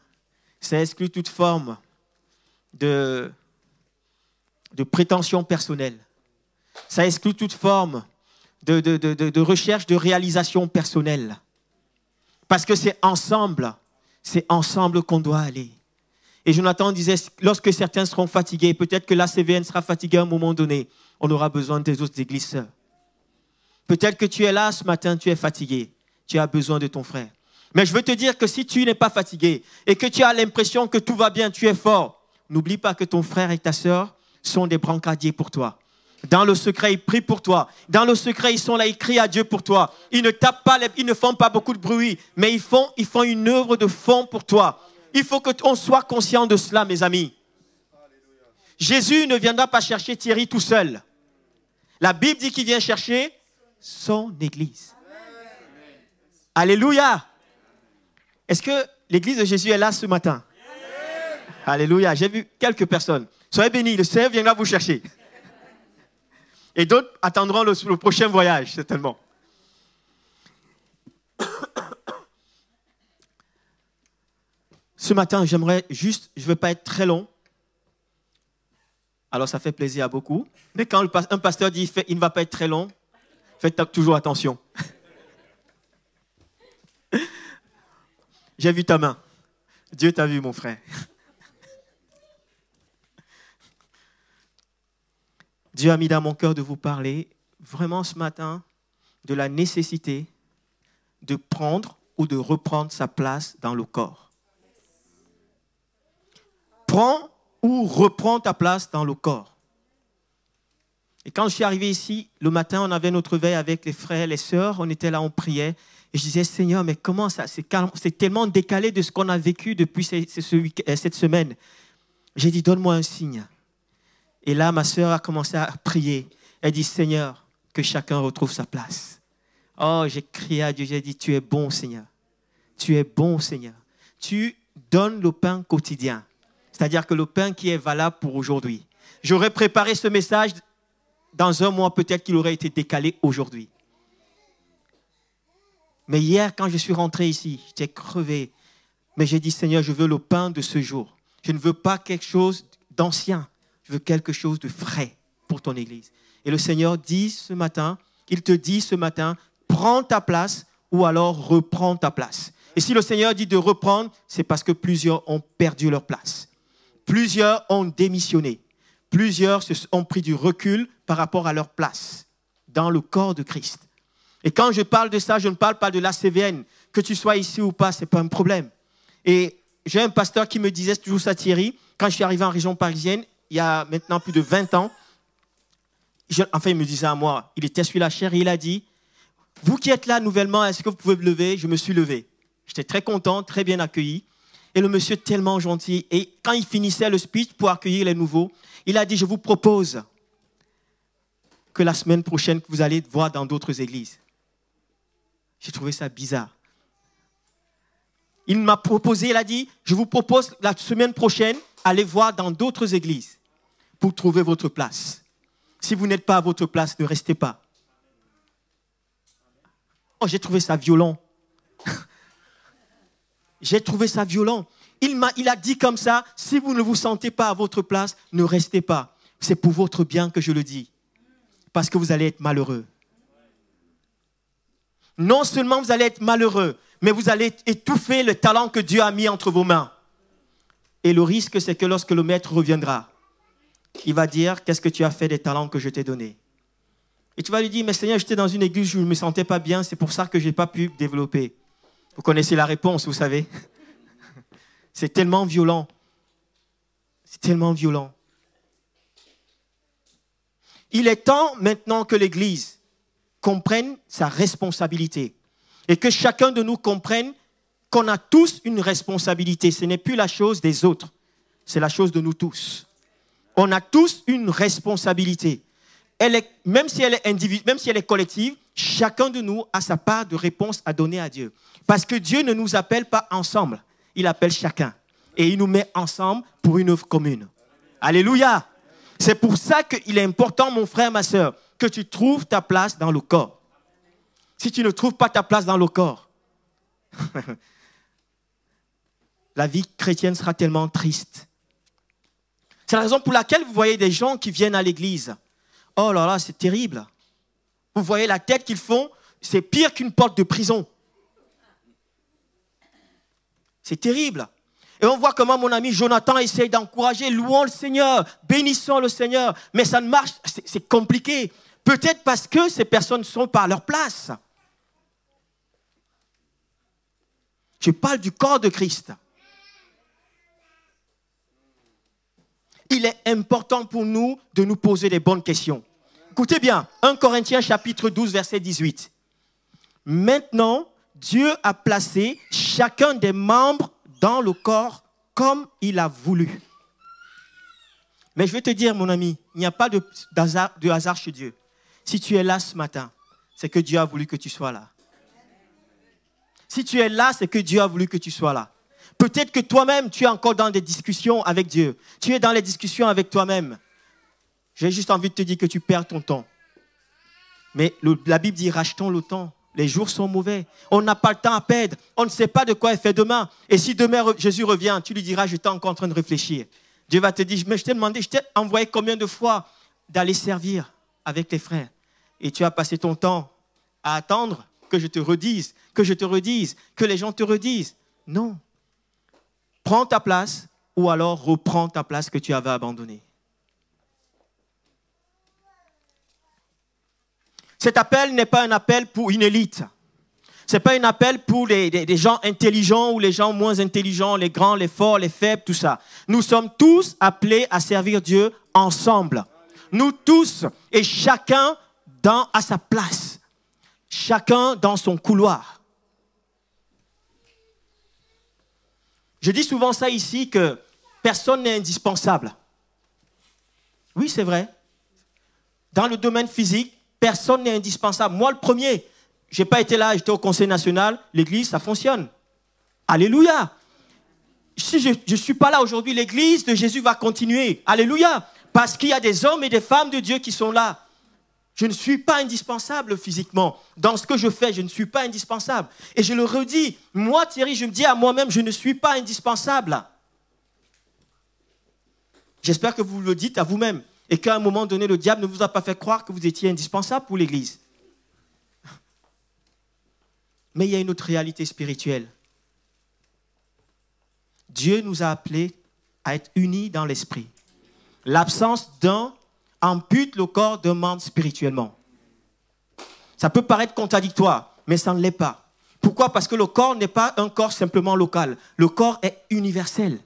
Ça exclut toute forme de prétention personnelle. Ça exclut toute forme de recherche de réalisation personnelle. Parce que c'est ensemble qu'on doit aller. Et Jonathan disait, lorsque certains seront fatigués, peut-être que la CVN sera fatiguée à un moment donné, on aura besoin des autres églises sœurs. Peut-être que tu es là ce matin, tu es fatigué. Tu as besoin de ton frère. Mais je veux te dire que si tu n'es pas fatigué et que tu as l'impression que tout va bien, tu es fort, n'oublie pas que ton frère et ta sœur sont des brancardiers pour toi. Dans le secret, ils prient pour toi. Dans le secret, ils sont là, ils crient à Dieu pour toi. Ils ne tapent pas, ils ne font pas beaucoup de bruit, mais ils font une œuvre de fond pour toi. Il faut qu'on soit conscient de cela, mes amis. Jésus ne viendra pas chercher Thierry tout seul. La Bible dit qu'il vient chercher son église. Alléluia. Est-ce que l'église de Jésus est là ce matin? Alléluia. J'ai vu quelques personnes. Soyez bénis, le Seigneur viendra vous chercher. Et d'autres attendront le prochain voyage, certainement. Ce matin, je ne veux pas être très long. Alors, ça fait plaisir à beaucoup. Mais quand un pasteur dit il ne va pas être très long, faites toujours attention. J'ai vu ta main. Dieu t'a vu, mon frère. Dieu a mis dans mon cœur de vous parler vraiment ce matin de la nécessité de prendre ou de reprendre sa place dans le corps. Prends ou reprends ta place dans le corps. Et quand je suis arrivé ici, le matin, on avait notre veille avec les frères et les sœurs, on était là, on priait. Et je disais, Seigneur, mais comment ça? C'est tellement décalé de ce qu'on a vécu depuis cette semaine. J'ai dit, donne-moi un signe. Et là, ma sœur a commencé à prier. Elle dit, Seigneur, que chacun retrouve sa place. Oh, j'ai crié à Dieu, j'ai dit, tu es bon, Seigneur. Tu es bon, Seigneur. Tu donnes le pain quotidien. C'est-à-dire que le pain qui est valable pour aujourd'hui. J'aurais préparé ce message dans un mois, peut-être qu'il aurait été décalé aujourd'hui. Mais hier, quand je suis rentré ici, j'étais crevé. Mais j'ai dit, Seigneur, je veux le pain de ce jour. Je ne veux pas quelque chose d'ancien. Je veux quelque chose de frais pour ton Église. Et le Seigneur dit ce matin, il te dit ce matin, prends ta place ou alors reprends ta place. Et si le Seigneur dit de reprendre, c'est parce que plusieurs ont perdu leur place. Plusieurs ont démissionné. Plusieurs ont pris du recul par rapport à leur place dans le corps de Christ. Et quand je parle de ça, je ne parle pas de l'ACVN. Que tu sois ici ou pas, ce n'est pas un problème. Et j'ai un pasteur qui me disait toujours ça, Thierry, quand je suis arrivé en région parisienne, il y a maintenant plus de 20 ans, il me disait à moi, il était sur la chair et il a dit, vous qui êtes là nouvellement, est-ce que vous pouvez me lever? Je me suis levé. J'étais très content, très bien accueilli. Et le monsieur tellement gentil. Et quand il finissait le speech pour accueillir les nouveaux, il a dit, je vous propose que la semaine prochaine, vous allez voir dans d'autres églises. J'ai trouvé ça bizarre. Il m'a proposé, il a dit, je vous propose la semaine prochaine, allez voir dans d'autres églises pour trouver votre place. Si vous n'êtes pas à votre place, ne restez pas. Oh, j'ai trouvé ça violent. J'ai trouvé ça violent. Il a dit comme ça, si vous ne vous sentez pas à votre place, ne restez pas. C'est pour votre bien que je le dis. Parce que vous allez être malheureux. Non seulement vous allez être malheureux, mais vous allez étouffer le talent que Dieu a mis entre vos mains. Et le risque, c'est que lorsque le maître reviendra, il va dire, qu'est-ce que tu as fait des talents que je t'ai donnés? Et tu vas lui dire, mais Seigneur, j'étais dans une église où je ne me sentais pas bien, c'est pour ça que je n'ai pas pu développer. Vous connaissez la réponse, vous savez. C'est tellement violent. C'est tellement violent. Il est temps maintenant que l'Église comprenne sa responsabilité et que chacun de nous comprenne qu'on a tous une responsabilité. Ce n'est plus la chose des autres, c'est la chose de nous tous. On a tous une responsabilité. Même si elle est individuelle, même si elle est collective, chacun de nous a sa part de réponse à donner à Dieu. Parce que Dieu ne nous appelle pas ensemble, il appelle chacun. Et il nous met ensemble pour une œuvre commune. Alléluia! C'est pour ça qu'il est important, mon frère, ma soeur, que tu trouves ta place dans le corps. Si tu ne trouves pas ta place dans le corps, la vie chrétienne sera tellement triste. C'est la raison pour laquelle vous voyez des gens qui viennent à l'église. Oh là là, c'est terrible. Vous voyez la tête qu'ils font, c'est pire qu'une porte de prison. C'est terrible. Et on voit comment mon ami Jonathan essaye d'encourager, louons le Seigneur, bénissons le Seigneur. Mais ça ne marche, c'est compliqué. Peut-être parce que ces personnes sont pas à leur place. Je parle du corps de Christ. Il est important pour nous de nous poser les bonnes questions. Écoutez bien, 1 Corinthiens chapitre 12, verset 18. Maintenant, Dieu a placé chacun des membres dans le corps comme il a voulu. Mais je vais te dire, mon ami, il n'y a pas de hasard chez Dieu. Si tu es là ce matin, c'est que Dieu a voulu que tu sois là. Si tu es là, c'est que Dieu a voulu que tu sois là. Peut-être que toi-même, tu es encore dans des discussions avec Dieu. Tu es dans les discussions avec toi-même. J'ai juste envie de te dire que tu perds ton temps. Mais la Bible dit, rachetons le temps. Les jours sont mauvais. On n'a pas le temps à perdre. On ne sait pas de quoi il fait demain. Et si demain Jésus revient, tu lui diras, j'étais encore en train de réfléchir. Dieu va te dire, mais je t'ai demandé, je t'ai envoyé combien de fois d'aller servir avec les frères. Et tu as passé ton temps à attendre que je te redise, que les gens te redisent. Non. Prends ta place ou alors reprends ta place que tu avais abandonnée. Cet appel n'est pas un appel pour une élite. Ce n'est pas un appel pour des gens intelligents ou les gens moins intelligents, les grands, les forts, les faibles, tout ça. Nous sommes tous appelés à servir Dieu ensemble. Nous tous et chacun à sa place. Chacun dans son couloir. Je dis souvent ça ici que personne n'est indispensable. Oui, c'est vrai. Dans le domaine physique, personne n'est indispensable. Moi, le premier, je n'ai pas été là, j'étais au Conseil national. L'église, ça fonctionne. Alléluia. Si je ne suis pas là aujourd'hui, l'église de Jésus va continuer. Alléluia. Parce qu'il y a des hommes et des femmes de Dieu qui sont là. Je ne suis pas indispensable physiquement. Dans ce que je fais, je ne suis pas indispensable. Et je le redis, moi Thierry, je me dis à moi-même, je ne suis pas indispensable. J'espère que vous le dites à vous-même. Et qu'à un moment donné, le diable ne vous a pas fait croire que vous étiez indispensable pour l'église. Mais il y a une autre réalité spirituelle. Dieu nous a appelés à être unis dans l'esprit. L'absence d'un ampute le corps d'un membre spirituellement. Ça peut paraître contradictoire, mais ça ne l'est pas. Pourquoi? Parce que le corps n'est pas un corps simplement local. Le corps est universel.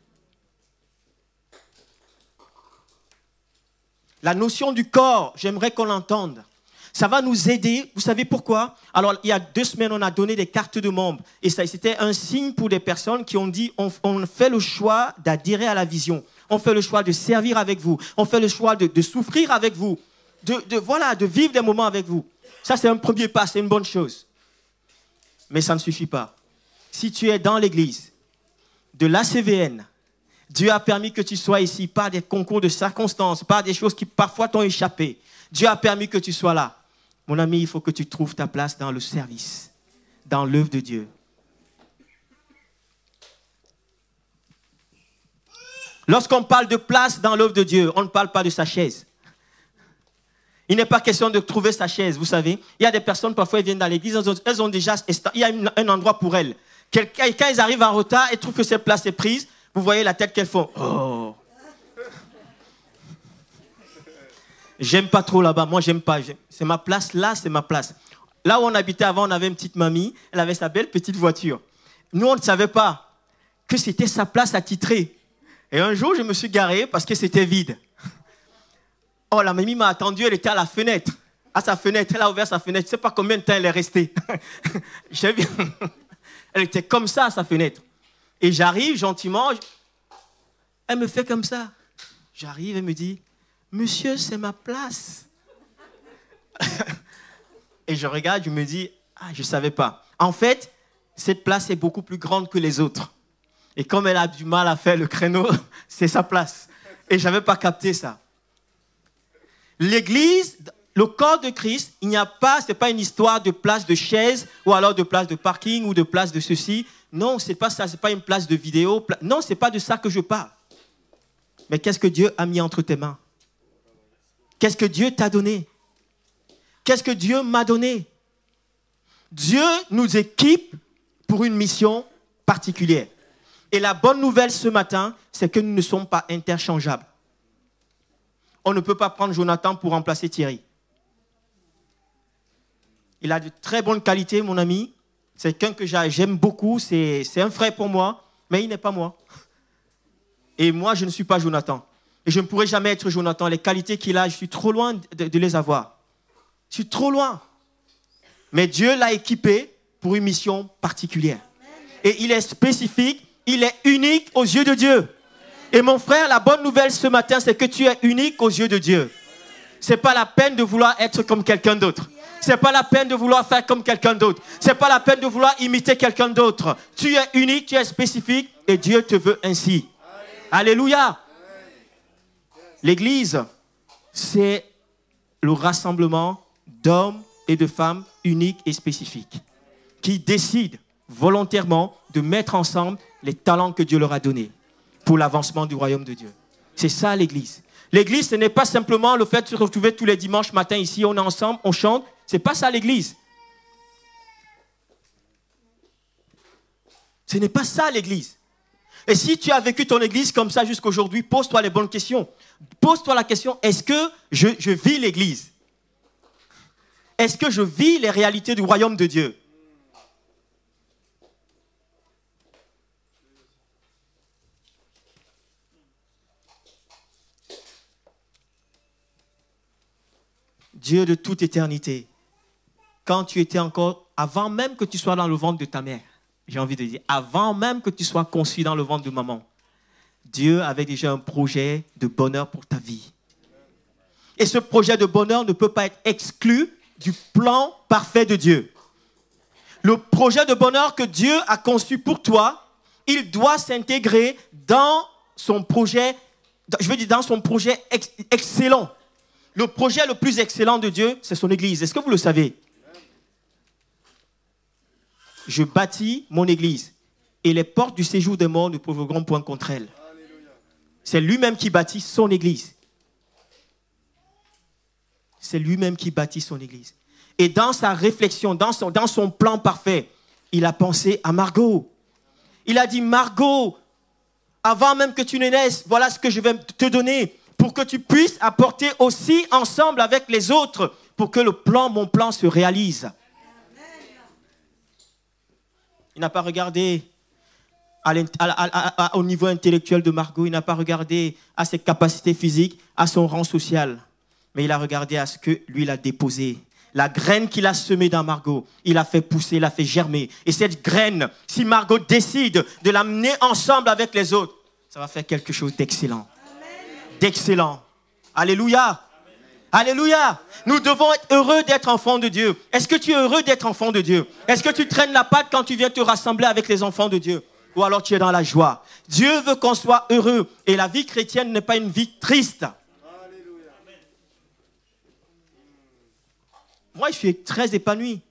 La notion du corps, j'aimerais qu'on l'entende. Ça va nous aider. Vous savez pourquoi? Alors, il y a 2 semaines, on a donné des cartes de membres. Et ça, c'était un signe pour des personnes qui ont dit, on fait le choix d'adhérer à la vision. On fait le choix de servir avec vous. On fait le choix de souffrir avec vous. De vivre des moments avec vous. Ça, c'est un premier pas, c'est une bonne chose. Mais ça ne suffit pas. Si tu es dans l'église de l'ACVN, Dieu a permis que tu sois ici par des concours de circonstances, par des choses qui parfois t'ont échappé. Dieu a permis que tu sois là. Mon ami, il faut que tu trouves ta place dans le service, dans l'œuvre de Dieu. Lorsqu'on parle de place dans l'œuvre de Dieu, on ne parle pas de sa chaise. Il n'est pas question de trouver sa chaise, vous savez. Il y a des personnes, parfois, elles viennent dans l'église, elles ont déjà, il y a un endroit pour elles. Quand ils arrivent en retard et trouvent que cette place est prise, vous voyez la tête qu'elles font. Oh. J'aime pas trop là-bas, moi j'aime pas. C'est ma place, là c'est ma place. Là où on habitait avant, on avait une petite mamie, elle avait sa belle petite voiture. Nous, on ne savait pas que c'était sa place attitrée. Et un jour, je me suis garé parce que c'était vide. Oh, la mamie m'a attendu, elle était à la fenêtre. À sa fenêtre, elle a ouvert sa fenêtre. Je ne sais pas combien de temps elle est restée. Elle était comme ça à sa fenêtre. Et j'arrive gentiment, elle me fait comme ça. J'arrive, elle me dit, monsieur, c'est ma place. Et je regarde, je me dis, ah, je ne savais pas. En fait, cette place est beaucoup plus grande que les autres. Et comme elle a du mal à faire le créneau, c'est sa place. Et je n'avais pas capté ça. L'église, le corps de Christ, il n'y a pas, ce n'est pas une histoire de place de chaise ou alors de place de parking ou de place de ceci. Non, ce n'est pas ça, ce n'est pas une place de vidéo. Non, ce n'est pas de ça que je parle. Mais qu'est-ce que Dieu a mis entre tes mains? Qu'est-ce que Dieu t'a donné? Qu'est-ce que Dieu m'a donné? Dieu nous équipe pour une mission particulière. Et la bonne nouvelle ce matin, c'est que nous ne sommes pas interchangeables. On ne peut pas prendre Jonathan pour remplacer Thierry. Il a de très bonnes qualités, mon ami. C'est quelqu'un que j'aime beaucoup. C'est un frère pour moi, mais il n'est pas moi. Et moi, je ne suis pas Jonathan. Et je ne pourrai jamais être Jonathan. Les qualités qu'il a, je suis trop loin de les avoir. Je suis trop loin. Mais Dieu l'a équipé pour une mission particulière. Et il est spécifique, il est unique aux yeux de Dieu. Et mon frère, la bonne nouvelle ce matin, c'est que tu es unique aux yeux de Dieu. Ce n'est pas la peine de vouloir être comme quelqu'un d'autre. Ce n'est pas la peine de vouloir faire comme quelqu'un d'autre. Ce n'est pas la peine de vouloir imiter quelqu'un d'autre. Tu es unique, tu es spécifique et Dieu te veut ainsi. Alléluia. L'église, c'est le rassemblement d'hommes et de femmes uniques et spécifiques qui décident volontairement de mettre ensemble les talents que Dieu leur a donnés pour l'avancement du royaume de Dieu. C'est ça l'église. L'église, ce n'est pas simplement le fait de se retrouver tous les dimanches matins ici, on est ensemble, on chante. Ce n'est pas ça l'église. Ce n'est pas ça l'église. Et si tu as vécu ton église comme ça jusqu'aujourd'hui, pose-toi les bonnes questions. Pose-toi la question, est-ce que je vis l'église? Est-ce que je vis les réalités du royaume de Dieu? Dieu de toute éternité, quand tu étais encore, avant même que tu sois dans le ventre de ta mère, j'ai envie de dire, avant même que tu sois conçu dans le ventre de maman, Dieu avait déjà un projet de bonheur pour ta vie. Et ce projet de bonheur ne peut pas être exclu du plan parfait de Dieu. Le projet de bonheur que Dieu a conçu pour toi, il doit s'intégrer dans son projet, dans son projet excellent. Le projet le plus excellent de Dieu, c'est son église. Est-ce que vous le savez? Je bâtis mon église et les portes du séjour des morts ne prévaudront point contre elle. C'est lui-même qui bâtit son église. C'est lui-même qui bâtit son église. Et dans sa réflexion, dans son plan parfait, il a pensé à Margot. Il a dit, Margot, avant même que tu ne naisses, voilà ce que je vais te donner pour que tu puisses apporter aussi ensemble avec les autres pour que mon plan se réalise. Il n'a pas regardé au niveau intellectuel de Margot, il n'a pas regardé à ses capacités physiques, à son rang social, mais il a regardé à ce que lui, il a déposé. La graine qu'il a semée dans Margot, il a fait pousser, il a fait germer. Et cette graine, si Margot décide de l'amener ensemble avec les autres, ça va faire quelque chose d'excellent. D'excellent. Alléluia. Alléluia. Nous devons être heureux d'être enfants de Dieu. Est-ce que tu es heureux d'être enfant de Dieu? Est-ce que tu traînes la patte quand tu viens te rassembler avec les enfants de Dieu? Ou alors tu es dans la joie? Dieu veut qu'on soit heureux. Et la vie chrétienne n'est pas une vie triste. Moi, je suis très épanoui.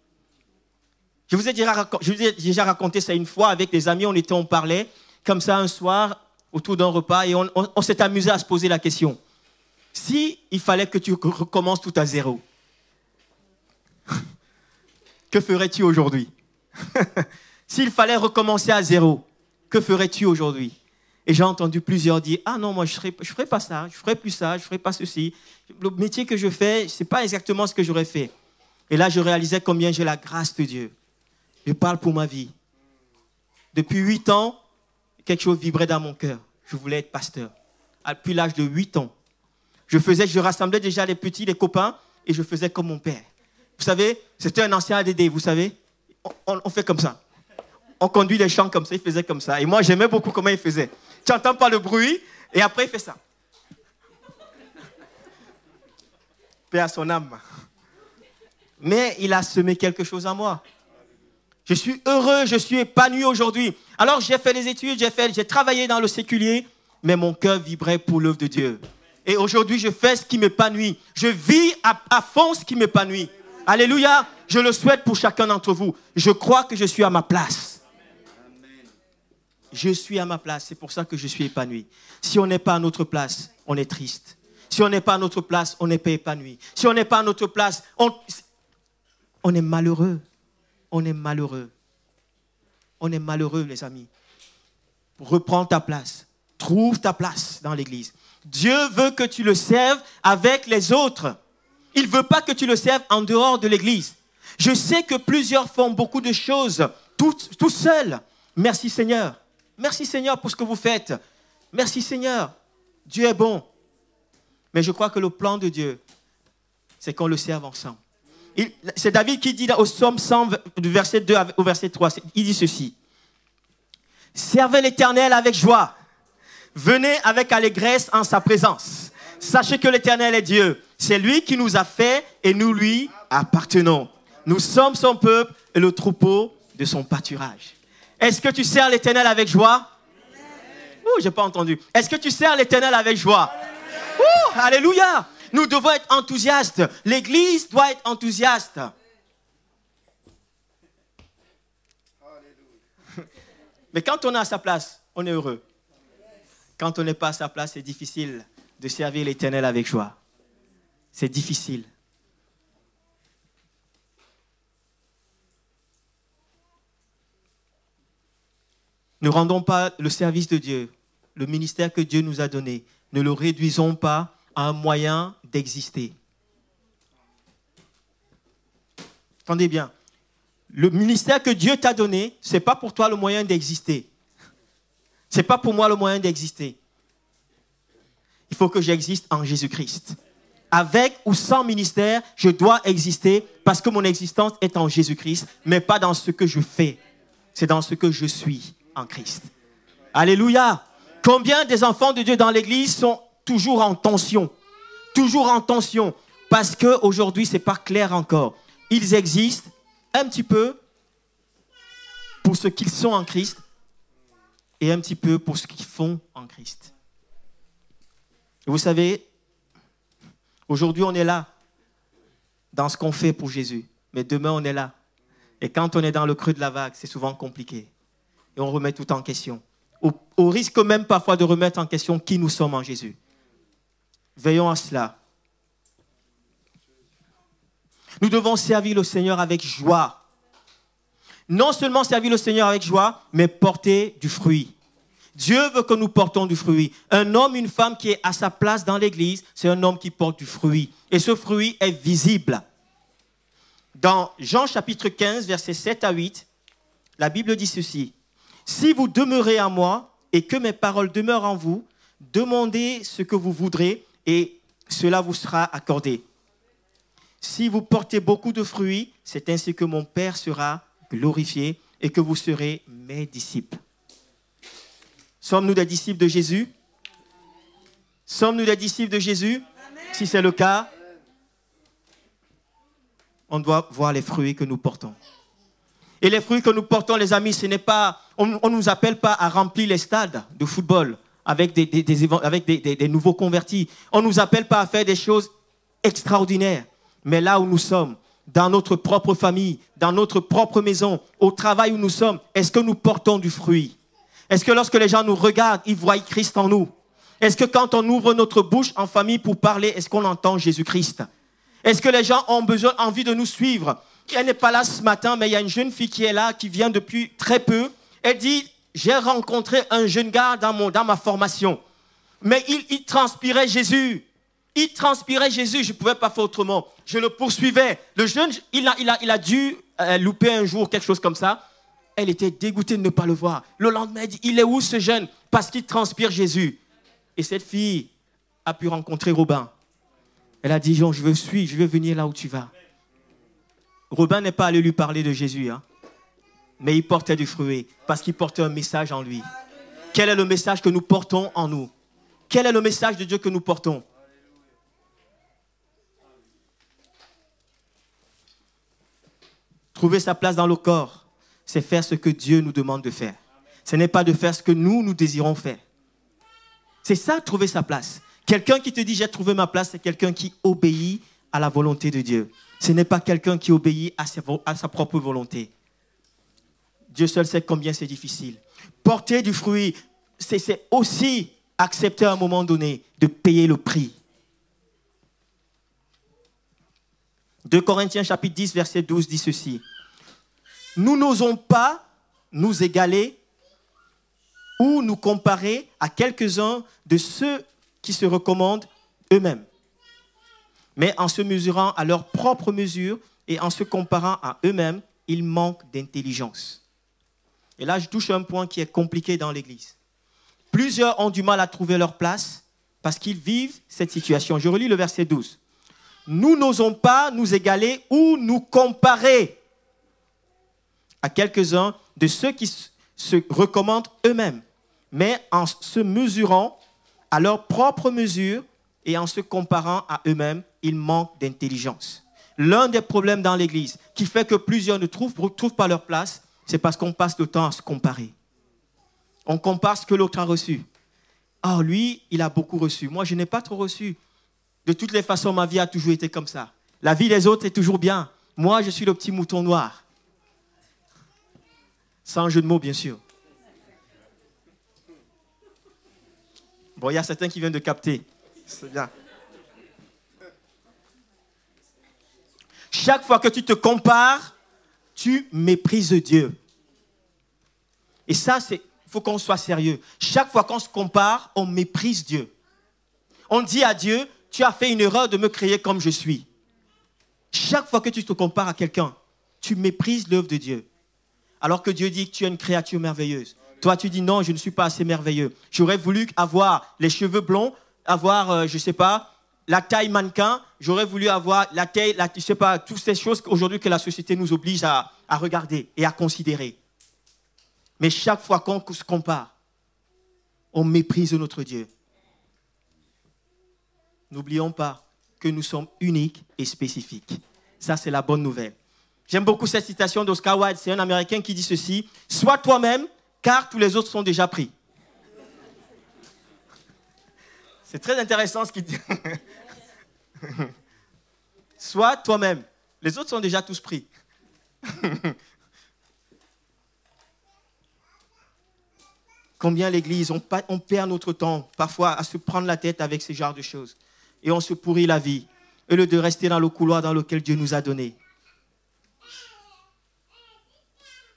Je vous ai déjà raconté ça une fois avec des amis. On parlait comme ça un soir autour d'un repas et on s'est amusé à se poser la question. Si il fallait que tu recommences tout à zéro, que ferais-tu aujourd'hui? S'il fallait recommencer à zéro, que ferais-tu aujourd'hui? Et j'ai entendu plusieurs dire, ah non, moi je ferais pas ça, je ferais plus ça, je ferais pas ceci. Le métier que je fais, c'est pas exactement ce que j'aurais fait. Et là, je réalisais combien j'ai la grâce de Dieu. Je parle pour ma vie. Depuis 8 ans, quelque chose vibrait dans mon cœur. Je voulais être pasteur. Depuis l'âge de 8 ans. Je rassemblais déjà les petits, les copains, et je faisais comme mon père. Vous savez, c'était un ancien ADD, vous savez. On fait comme ça. On conduit les champs comme ça, il faisait comme ça. Et moi, j'aimais beaucoup comment il faisait. Tu n'entends pas le bruit, et après, il fait ça. Paix à son âme. Mais il a semé quelque chose en moi. Je suis heureux, je suis épanoui aujourd'hui. Alors, j'ai fait des études, j'ai travaillé dans le séculier, mais mon cœur vibrait pour l'œuvre de Dieu. Et aujourd'hui, je fais ce qui m'épanouit. Je vis à fond ce qui m'épanouit. Alléluia. Je le souhaite pour chacun d'entre vous. Je crois que je suis à ma place. Je suis à ma place. C'est pour ça que je suis épanoui. Si on n'est pas à notre place, on est triste. Si on n'est pas à notre place, on n'est pas épanoui. Si on n'est pas à notre place, on est malheureux. On est malheureux. On est malheureux, les amis. Reprends ta place. Trouve ta place dans l'église. Dieu veut que tu le serves avec les autres. Il ne veut pas que tu le serves en dehors de l'église. Je sais que plusieurs font beaucoup de choses tout seuls. Merci Seigneur. Merci Seigneur pour ce que vous faites. Merci Seigneur. Dieu est bon. Mais je crois que le plan de Dieu, c'est qu'on le serve ensemble. C'est David qui dit au psaume 100, du verset 2 au verset 3, il dit ceci. Servez l'Éternel avec joie. Venez avec allégresse en sa présence. Sachez que l'Éternel est Dieu. C'est lui qui nous a fait et nous lui appartenons. Nous sommes son peuple et le troupeau de son pâturage. Est-ce que tu sers l'Éternel avec joie? Ouh, j'ai pas entendu. Est-ce que tu sers l'Éternel avec joie? Ouh, alléluia. Nous devons être enthousiastes. L'Église doit être enthousiaste. Mais quand on est à sa place, on est heureux. Quand on n'est pas à sa place, c'est difficile de servir l'Éternel avec joie. C'est difficile. Ne rendons pas le service de Dieu, le ministère que Dieu nous a donné, ne le réduisons pas à un moyen d'exister. Entendez bien, le ministère que Dieu t'a donné, ce n'est pas pour toi le moyen d'exister. Ce n'est pas pour moi le moyen d'exister. Il faut que j'existe en Jésus-Christ. Avec ou sans ministère, je dois exister parce que mon existence est en Jésus-Christ, mais pas dans ce que je fais. C'est dans ce que je suis en Christ. Alléluia. Combien des enfants de Dieu dans l'église sont toujours en tension? Toujours en tension. Parce qu'aujourd'hui, ce n'est pas clair encore. Ils existent un petit peu pour ce qu'ils sont en Christ et un petit peu pour ce qu'ils font en Christ. Et vous savez, aujourd'hui, on est là dans ce qu'on fait pour Jésus. Mais demain, on est là. Et quand on est dans le creux de la vague, c'est souvent compliqué. Et on remet tout en question. Au risque même parfois de remettre en question qui nous sommes en Jésus. Veillons à cela. Nous devons servir le Seigneur avec joie. Non seulement servir le Seigneur avec joie, mais porter du fruit. Dieu veut que nous portons du fruit. Un homme, une femme qui est à sa place dans l'église, c'est un homme qui porte du fruit. Et ce fruit est visible. Dans Jean chapitre 15, versets 7 à 8, la Bible dit ceci. « Si vous demeurez en moi et que mes paroles demeurent en vous, demandez ce que vous voudrez et cela vous sera accordé. Si vous portez beaucoup de fruits, c'est ainsi que mon Père sera glorifié et que vous serez mes disciples. » Sommes-nous des disciples de Jésus? Sommes-nous des disciples de Jésus? Amen. Si c'est le cas, on doit voir les fruits que nous portons. Et les fruits que nous portons, les amis, ce n'est pas, on ne nous appelle pas à remplir les stades de football avec des nouveaux convertis. On ne nous appelle pas à faire des choses extraordinaires. Mais là où nous sommes, dans notre propre famille, dans notre propre maison, au travail où nous sommes, est-ce que nous portons du fruit? Est-ce que lorsque les gens nous regardent, ils voient Christ en nous? Est-ce que quand on ouvre notre bouche en famille pour parler, est-ce qu'on entend Jésus-Christ? Est-ce que les gens ont envie de nous suivre? Elle n'est pas là ce matin, mais il y a une jeune fille qui est là, qui vient depuis très peu. Elle dit, j'ai rencontré un jeune gars dans ma formation. Mais il transpirait Jésus. Il transpirait Jésus, je ne pouvais pas faire autrement. Je le poursuivais. Le jeune, il a dû louper un jour, quelque chose comme ça. Elle était dégoûtée de ne pas le voir. Le lendemain, elle dit, il est où ce jeune? Parce qu'il transpire Jésus. Et cette fille a pu rencontrer Robin. Elle a dit, Jean, je veux venir là où tu vas. Robin n'est pas allé lui parler de Jésus, hein, mais il portait du fruit parce qu'il portait un message en lui. Quel est le message que nous portons en nous? Quel est le message de Dieu que nous portons? Trouver sa place dans le corps, c'est faire ce que Dieu nous demande de faire. Ce n'est pas de faire ce que nous désirons faire. C'est ça, trouver sa place. Quelqu'un qui te dit « j'ai trouvé ma place », c'est quelqu'un qui obéit à la volonté de Dieu. Ce n'est pas quelqu'un qui obéit à sa propre volonté. Dieu seul sait combien c'est difficile. Porter du fruit, c'est aussi accepter à un moment donné de payer le prix. 2 Corinthiens chapitre 10, verset 12 dit ceci. « Nous n'osons pas nous égaler ou nous comparer à quelques-uns de ceux qui se recommandent eux-mêmes. Mais en se mesurant à leur propre mesure, et en se comparant à eux-mêmes, ils manquent d'intelligence. Et là, je touche à un point qui est compliqué dans l'Église. Plusieurs ont du mal à trouver leur place parce qu'ils vivent cette situation. Je relis le verset 12. Nous n'osons pas nous égaler ou nous comparer à quelques-uns de ceux qui se recommandent eux-mêmes, mais en se mesurant à leur propre mesure et en se comparant à eux-mêmes, ils manquent d'intelligence. L'un des problèmes dans l'Église qui fait que plusieurs ne trouvent pas leur place, c'est parce qu'on passe le temps à se comparer. On compare ce que l'autre a reçu. Oh, lui, il a beaucoup reçu. Moi, je n'ai pas trop reçu. De toutes les façons, ma vie a toujours été comme ça. La vie des autres est toujours bien. Moi, je suis le petit mouton noir. Sans jeu de mots, bien sûr. Bon, il y a certains qui viennent de capter. C'est bien. Chaque fois que tu te compares, tu méprises Dieu. Et ça, il faut qu'on soit sérieux. Chaque fois qu'on se compare, on méprise Dieu. On dit à Dieu, tu as fait une erreur de me créer comme je suis. Chaque fois que tu te compares à quelqu'un, tu méprises l'œuvre de Dieu. Alors que Dieu dit que tu es une créature merveilleuse. Toi, tu dis non, je ne suis pas assez merveilleux. J'aurais voulu avoir les cheveux blonds, avoir, je ne sais pas, la taille mannequin. J'aurais voulu avoir la taille, je ne sais pas, toutes ces choses aujourd'hui que la société nous oblige à regarder et à considérer. Mais chaque fois qu'on se compare, on méprise notre Dieu. N'oublions pas que nous sommes uniques et spécifiques. Ça, c'est la bonne nouvelle. J'aime beaucoup cette citation d'Oscar Wilde. C'est un Américain qui dit ceci. « Sois toi-même, car tous les autres sont déjà pris. » C'est très intéressant ce qu'il dit. Sois toi-même. Les autres sont déjà tous pris. Combien l'Église, on perd notre temps parfois à se prendre la tête avec ce genre de choses. Et on se pourrit la vie, au lieu de rester dans le couloir dans lequel Dieu nous a donné.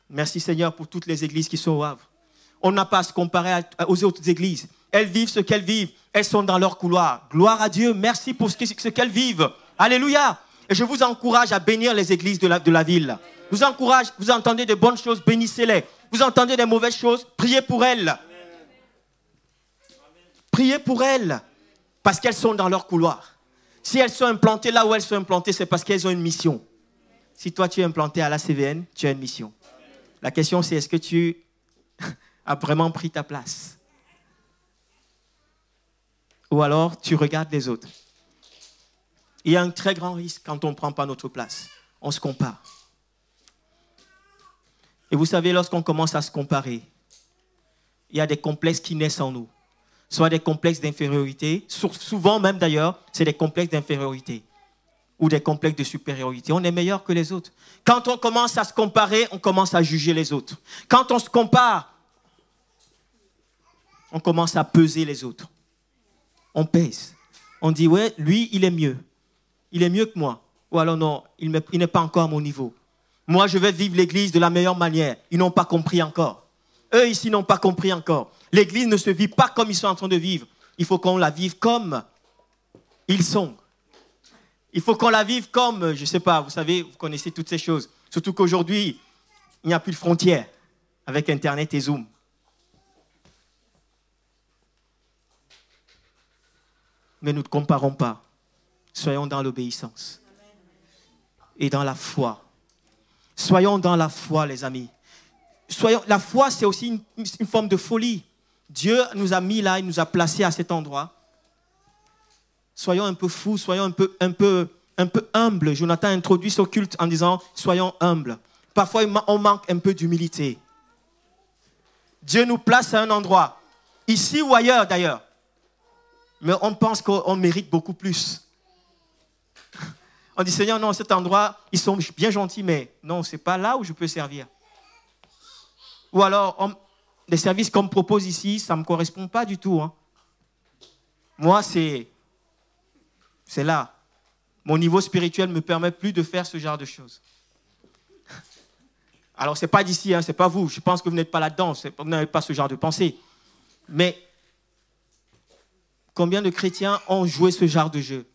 Merci Seigneur pour toutes les églises qui sont au Havre. On n'a pas à se comparer aux autres églises. Elles vivent ce qu'elles vivent. Elles sont dans leur couloir. Gloire à Dieu. Merci pour ce qu'elles vivent. Alléluia. Et je vous encourage à bénir les églises de la ville. Je vous encourage, vous entendez de bonnes choses, bénissez-les. Vous entendez des mauvaises choses, priez pour elles. Priez pour elles. Parce qu'elles sont dans leur couloir. Si elles sont implantées là où elles sont implantées, c'est parce qu'elles ont une mission. Si toi tu es implanté à la CVN, tu as une mission. La question c'est, est-ce que tu as vraiment pris ta place? Ou alors tu regardes les autres. Il y a un très grand risque quand on ne prend pas notre place. On se compare. Et vous savez, lorsqu'on commence à se comparer, il y a des complexes qui naissent en nous. Soit des complexes d'infériorité, souvent même d'ailleurs, c'est des complexes d'infériorité ou des complexes de supériorité. On est meilleur que les autres. Quand on commence à se comparer, on commence à juger les autres. Quand on se compare, on commence à peser les autres. On pèse. On dit, ouais, lui, il est mieux. Il est mieux que moi. Ou alors non, il n'est pas encore à mon niveau. Moi, je vais vivre l'église de la meilleure manière. Ils n'ont pas compris encore. Eux, ici, n'ont pas compris encore. L'église ne se vit pas comme ils sont en train de vivre. Il faut qu'on la vive comme ils sont. Il faut qu'on la vive comme, je ne sais pas, vous savez, vous connaissez toutes ces choses. Surtout qu'aujourd'hui, il n'y a plus de frontières avec Internet et Zoom. Mais nous ne comparons pas. Soyons dans l'obéissance et dans la foi. Soyons dans la foi, les amis. La foi, c'est aussi une forme de folie. Dieu nous a mis là, il nous a placés à cet endroit. Soyons un peu fous, soyons un peu humbles. Jonathan a introduit ce culte en disant, soyons humbles. Parfois, on manque un peu d'humilité. Dieu nous place à un endroit, ici ou ailleurs d'ailleurs. Mais on pense qu'on mérite beaucoup plus. On dit, Seigneur, non, cet endroit, ils sont bien gentils, mais non, ce n'est pas là où je peux servir. Ou alors, les services qu'on me propose ici, ça ne me correspond pas du tout. Hein. Moi, c'est là. Mon niveau spirituel ne me permet plus de faire ce genre de choses. Alors, ce n'est pas d'ici, hein, ce n'est pas vous. Je pense que vous n'êtes pas là-dedans, vous n'avez pas ce genre de pensée. Mais combien de chrétiens ont joué ce genre de jeu?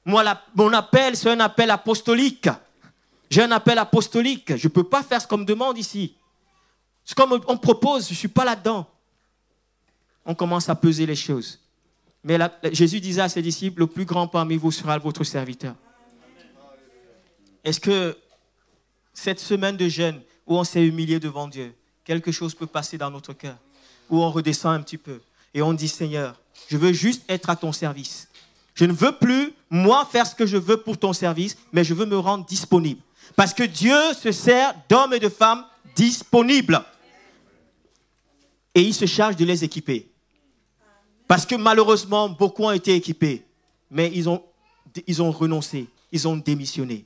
Moi, mon appel, c'est un appel apostolique. J'ai un appel apostolique. Je ne peux pas faire ce qu'on me demande ici. Ce qu'on me propose, je ne suis pas là-dedans. On commence à peser les choses. Mais Jésus disait à ses disciples, le plus grand parmi vous sera votre serviteur. Est-ce que cette semaine de jeûne où on s'est humilié devant Dieu, quelque chose peut passer dans notre cœur, où on redescend un petit peu et on dit, Seigneur, je veux juste être à ton service. Je ne veux plus, moi, faire ce que je veux pour ton service, mais je veux me rendre disponible. Parce que Dieu se sert d'hommes et de femmes disponibles. Et il se charge de les équiper. Parce que malheureusement, beaucoup ont été équipés, mais ils ont renoncé, ils ont démissionné.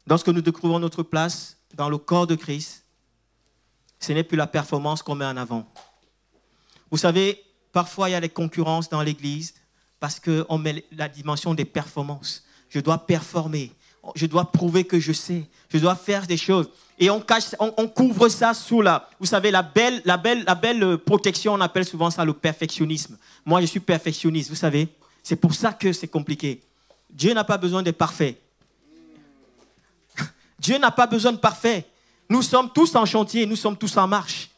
Lorsque nous découvrons notre place dans le corps de Christ, ce n'est plus la performance qu'on met en avant. Vous savez, parfois il y a des concurrences dans l'Église parce qu'on met la dimension des performances. Je dois performer, je dois prouver que je sais, je dois faire des choses. Et on couvre ça sous vous savez, la belle protection, on appelle souvent ça le perfectionnisme. Moi, je suis perfectionniste, vous savez. C'est pour ça que c'est compliqué. Dieu n'a pas besoin d'être parfait. Dieu n'a pas besoin de parfait. Nous sommes tous en chantier, nous sommes tous en marche.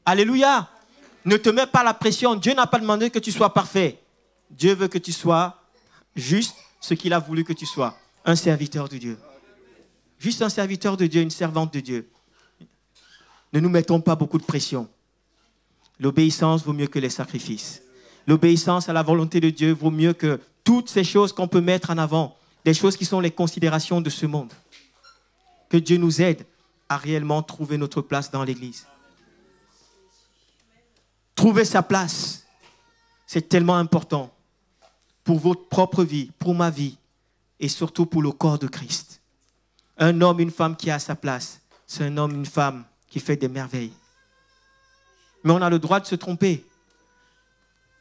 Alléluia. Ne te mets pas la pression. Dieu n'a pas demandé que tu sois parfait. Dieu veut que tu sois juste ce qu'il a voulu que tu sois. Un serviteur de Dieu. Juste un serviteur de Dieu, une servante de Dieu. Ne nous mettons pas beaucoup de pression. L'obéissance vaut mieux que les sacrifices. L'obéissance à la volonté de Dieu vaut mieux que toutes ces choses qu'on peut mettre en avant. Des choses qui sont les considérations de ce monde. Que Dieu nous aide à réellement trouver notre place dans l'Église. Trouver sa place, c'est tellement important pour votre propre vie, pour ma vie et surtout pour le corps de Christ. Un homme, une femme qui a sa place, c'est un homme, une femme qui fait des merveilles. Mais on a le droit de se tromper.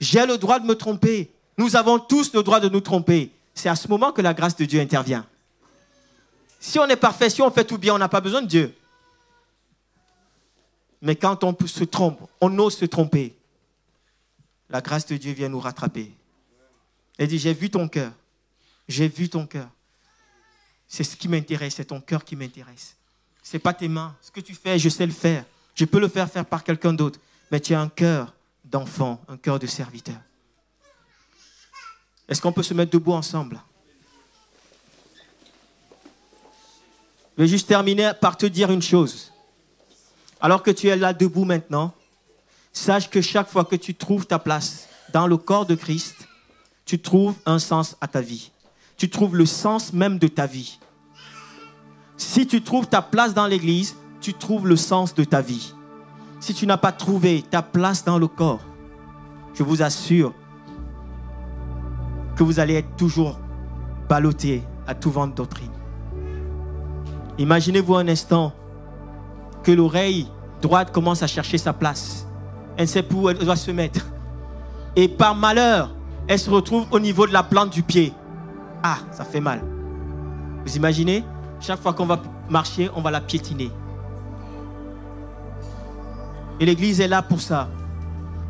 J'ai le droit de me tromper. Nous avons tous le droit de nous tromper. C'est à ce moment que la grâce de Dieu intervient. Si on est parfait, si on fait tout bien, on n'a pas besoin de Dieu. Mais quand on se trompe, on ose se tromper, la grâce de Dieu vient nous rattraper. Elle dit, j'ai vu ton cœur. J'ai vu ton cœur. C'est ce qui m'intéresse, c'est ton cœur qui m'intéresse. Ce n'est pas tes mains. Ce que tu fais, je sais le faire. Je peux le faire par quelqu'un d'autre. Mais tu as un cœur d'enfant, un cœur de serviteur. Est-ce qu'on peut se mettre debout ensemble? Je vais juste terminer par te dire une chose. Alors que tu es là debout maintenant, sache que chaque fois que tu trouves ta place dans le corps de Christ, tu trouves un sens à ta vie. Tu trouves le sens même de ta vie. Si tu trouves ta place dans l'Église, tu trouves le sens de ta vie. Si tu n'as pas trouvé ta place dans le corps, je vous assure que vous allez être toujours ballotté à tout vent de doctrine. Imaginez-vous un instant que l'oreille droite commence à chercher sa place. Elle ne sait plus où elle doit se mettre. Et par malheur, elle se retrouve au niveau de la plante du pied. Ah, ça fait mal. Vous imaginez? Chaque fois qu'on va marcher, on va la piétiner. Et l'Église est là pour ça.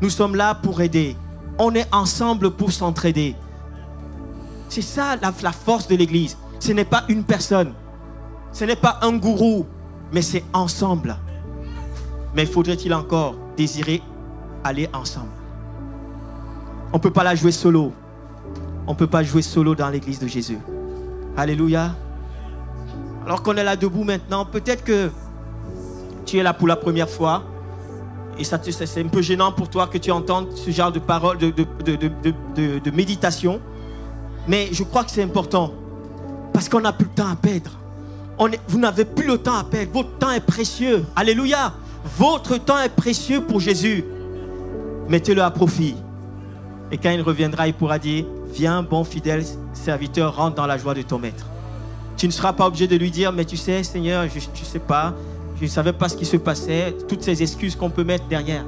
Nous sommes là pour aider. On est ensemble pour s'entraider. C'est ça la force de l'Église. Ce n'est pas une personne. Ce n'est pas un gourou. Mais c'est ensemble. Mais faudrait-il encore désirer aller ensemble? On ne peut pas la jouer solo. On ne peut pas jouer solo dans l'Église de Jésus. Alléluia. Alors qu'on est là debout maintenant, peut-être que tu es là pour la première fois et c'est un peu gênant pour toi que tu entendes ce genre de paroles, de méditation. Mais je crois que c'est important parce qu'on n'a plus le temps à perdre. Vous n'avez plus le temps à perdre. Votre temps est précieux. Alléluia. Votre temps est précieux pour Jésus. Mettez-le à profit. Et quand il reviendra, il pourra dire, viens, bon fidèle serviteur, rentre dans la joie de ton maître. Tu ne seras pas obligé de lui dire, mais tu sais, Seigneur, je ne sais pas, je ne savais pas ce qui se passait, toutes ces excuses qu'on peut mettre derrière.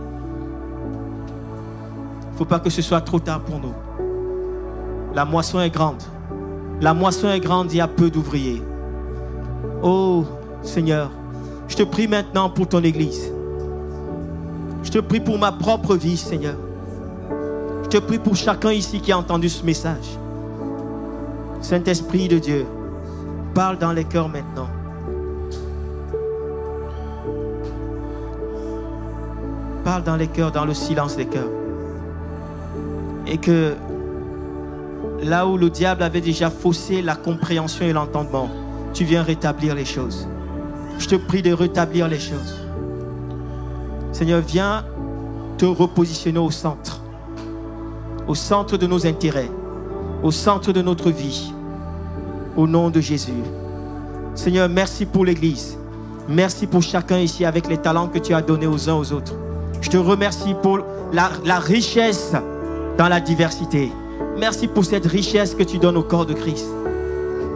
Il ne faut pas que ce soit trop tard pour nous. La moisson est grande. La moisson est grande, il y a peu d'ouvriers. Oh, Seigneur, je te prie maintenant pour ton Église. Je te prie pour ma propre vie, Seigneur. Je te prie pour chacun ici qui a entendu ce message. Saint-Esprit de Dieu, parle dans les cœurs maintenant. Parle dans les cœurs, dans le silence des cœurs. Et que là où le diable avait déjà faussé la compréhension et l'entendement, tu viens rétablir les choses. Je te prie de rétablir les choses. Seigneur, viens te repositionner au centre de nos intérêts, au centre de notre vie, au nom de Jésus. Seigneur, merci pour l'Église. Merci pour chacun ici avec les talents que tu as donnés aux uns aux autres. Je te remercie pour la richesse dans la diversité. Merci pour cette richesse que tu donnes au corps de Christ.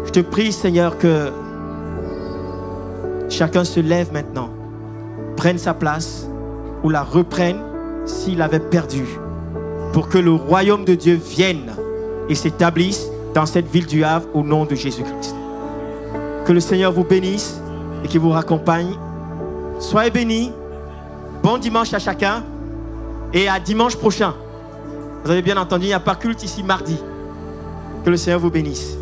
Je te prie, Seigneur, que chacun se lève maintenant, prenne sa place ou la reprenne s'il avait perdu, pour que le royaume de Dieu vienne et s'établisse dans cette ville du Havre au nom de Jésus-Christ. Que le Seigneur vous bénisse et qu'il vous raccompagne. Soyez bénis. Bon dimanche à chacun et à dimanche prochain. Vous avez bien entendu, il n'y a pas culte ici mardi. Que le Seigneur vous bénisse.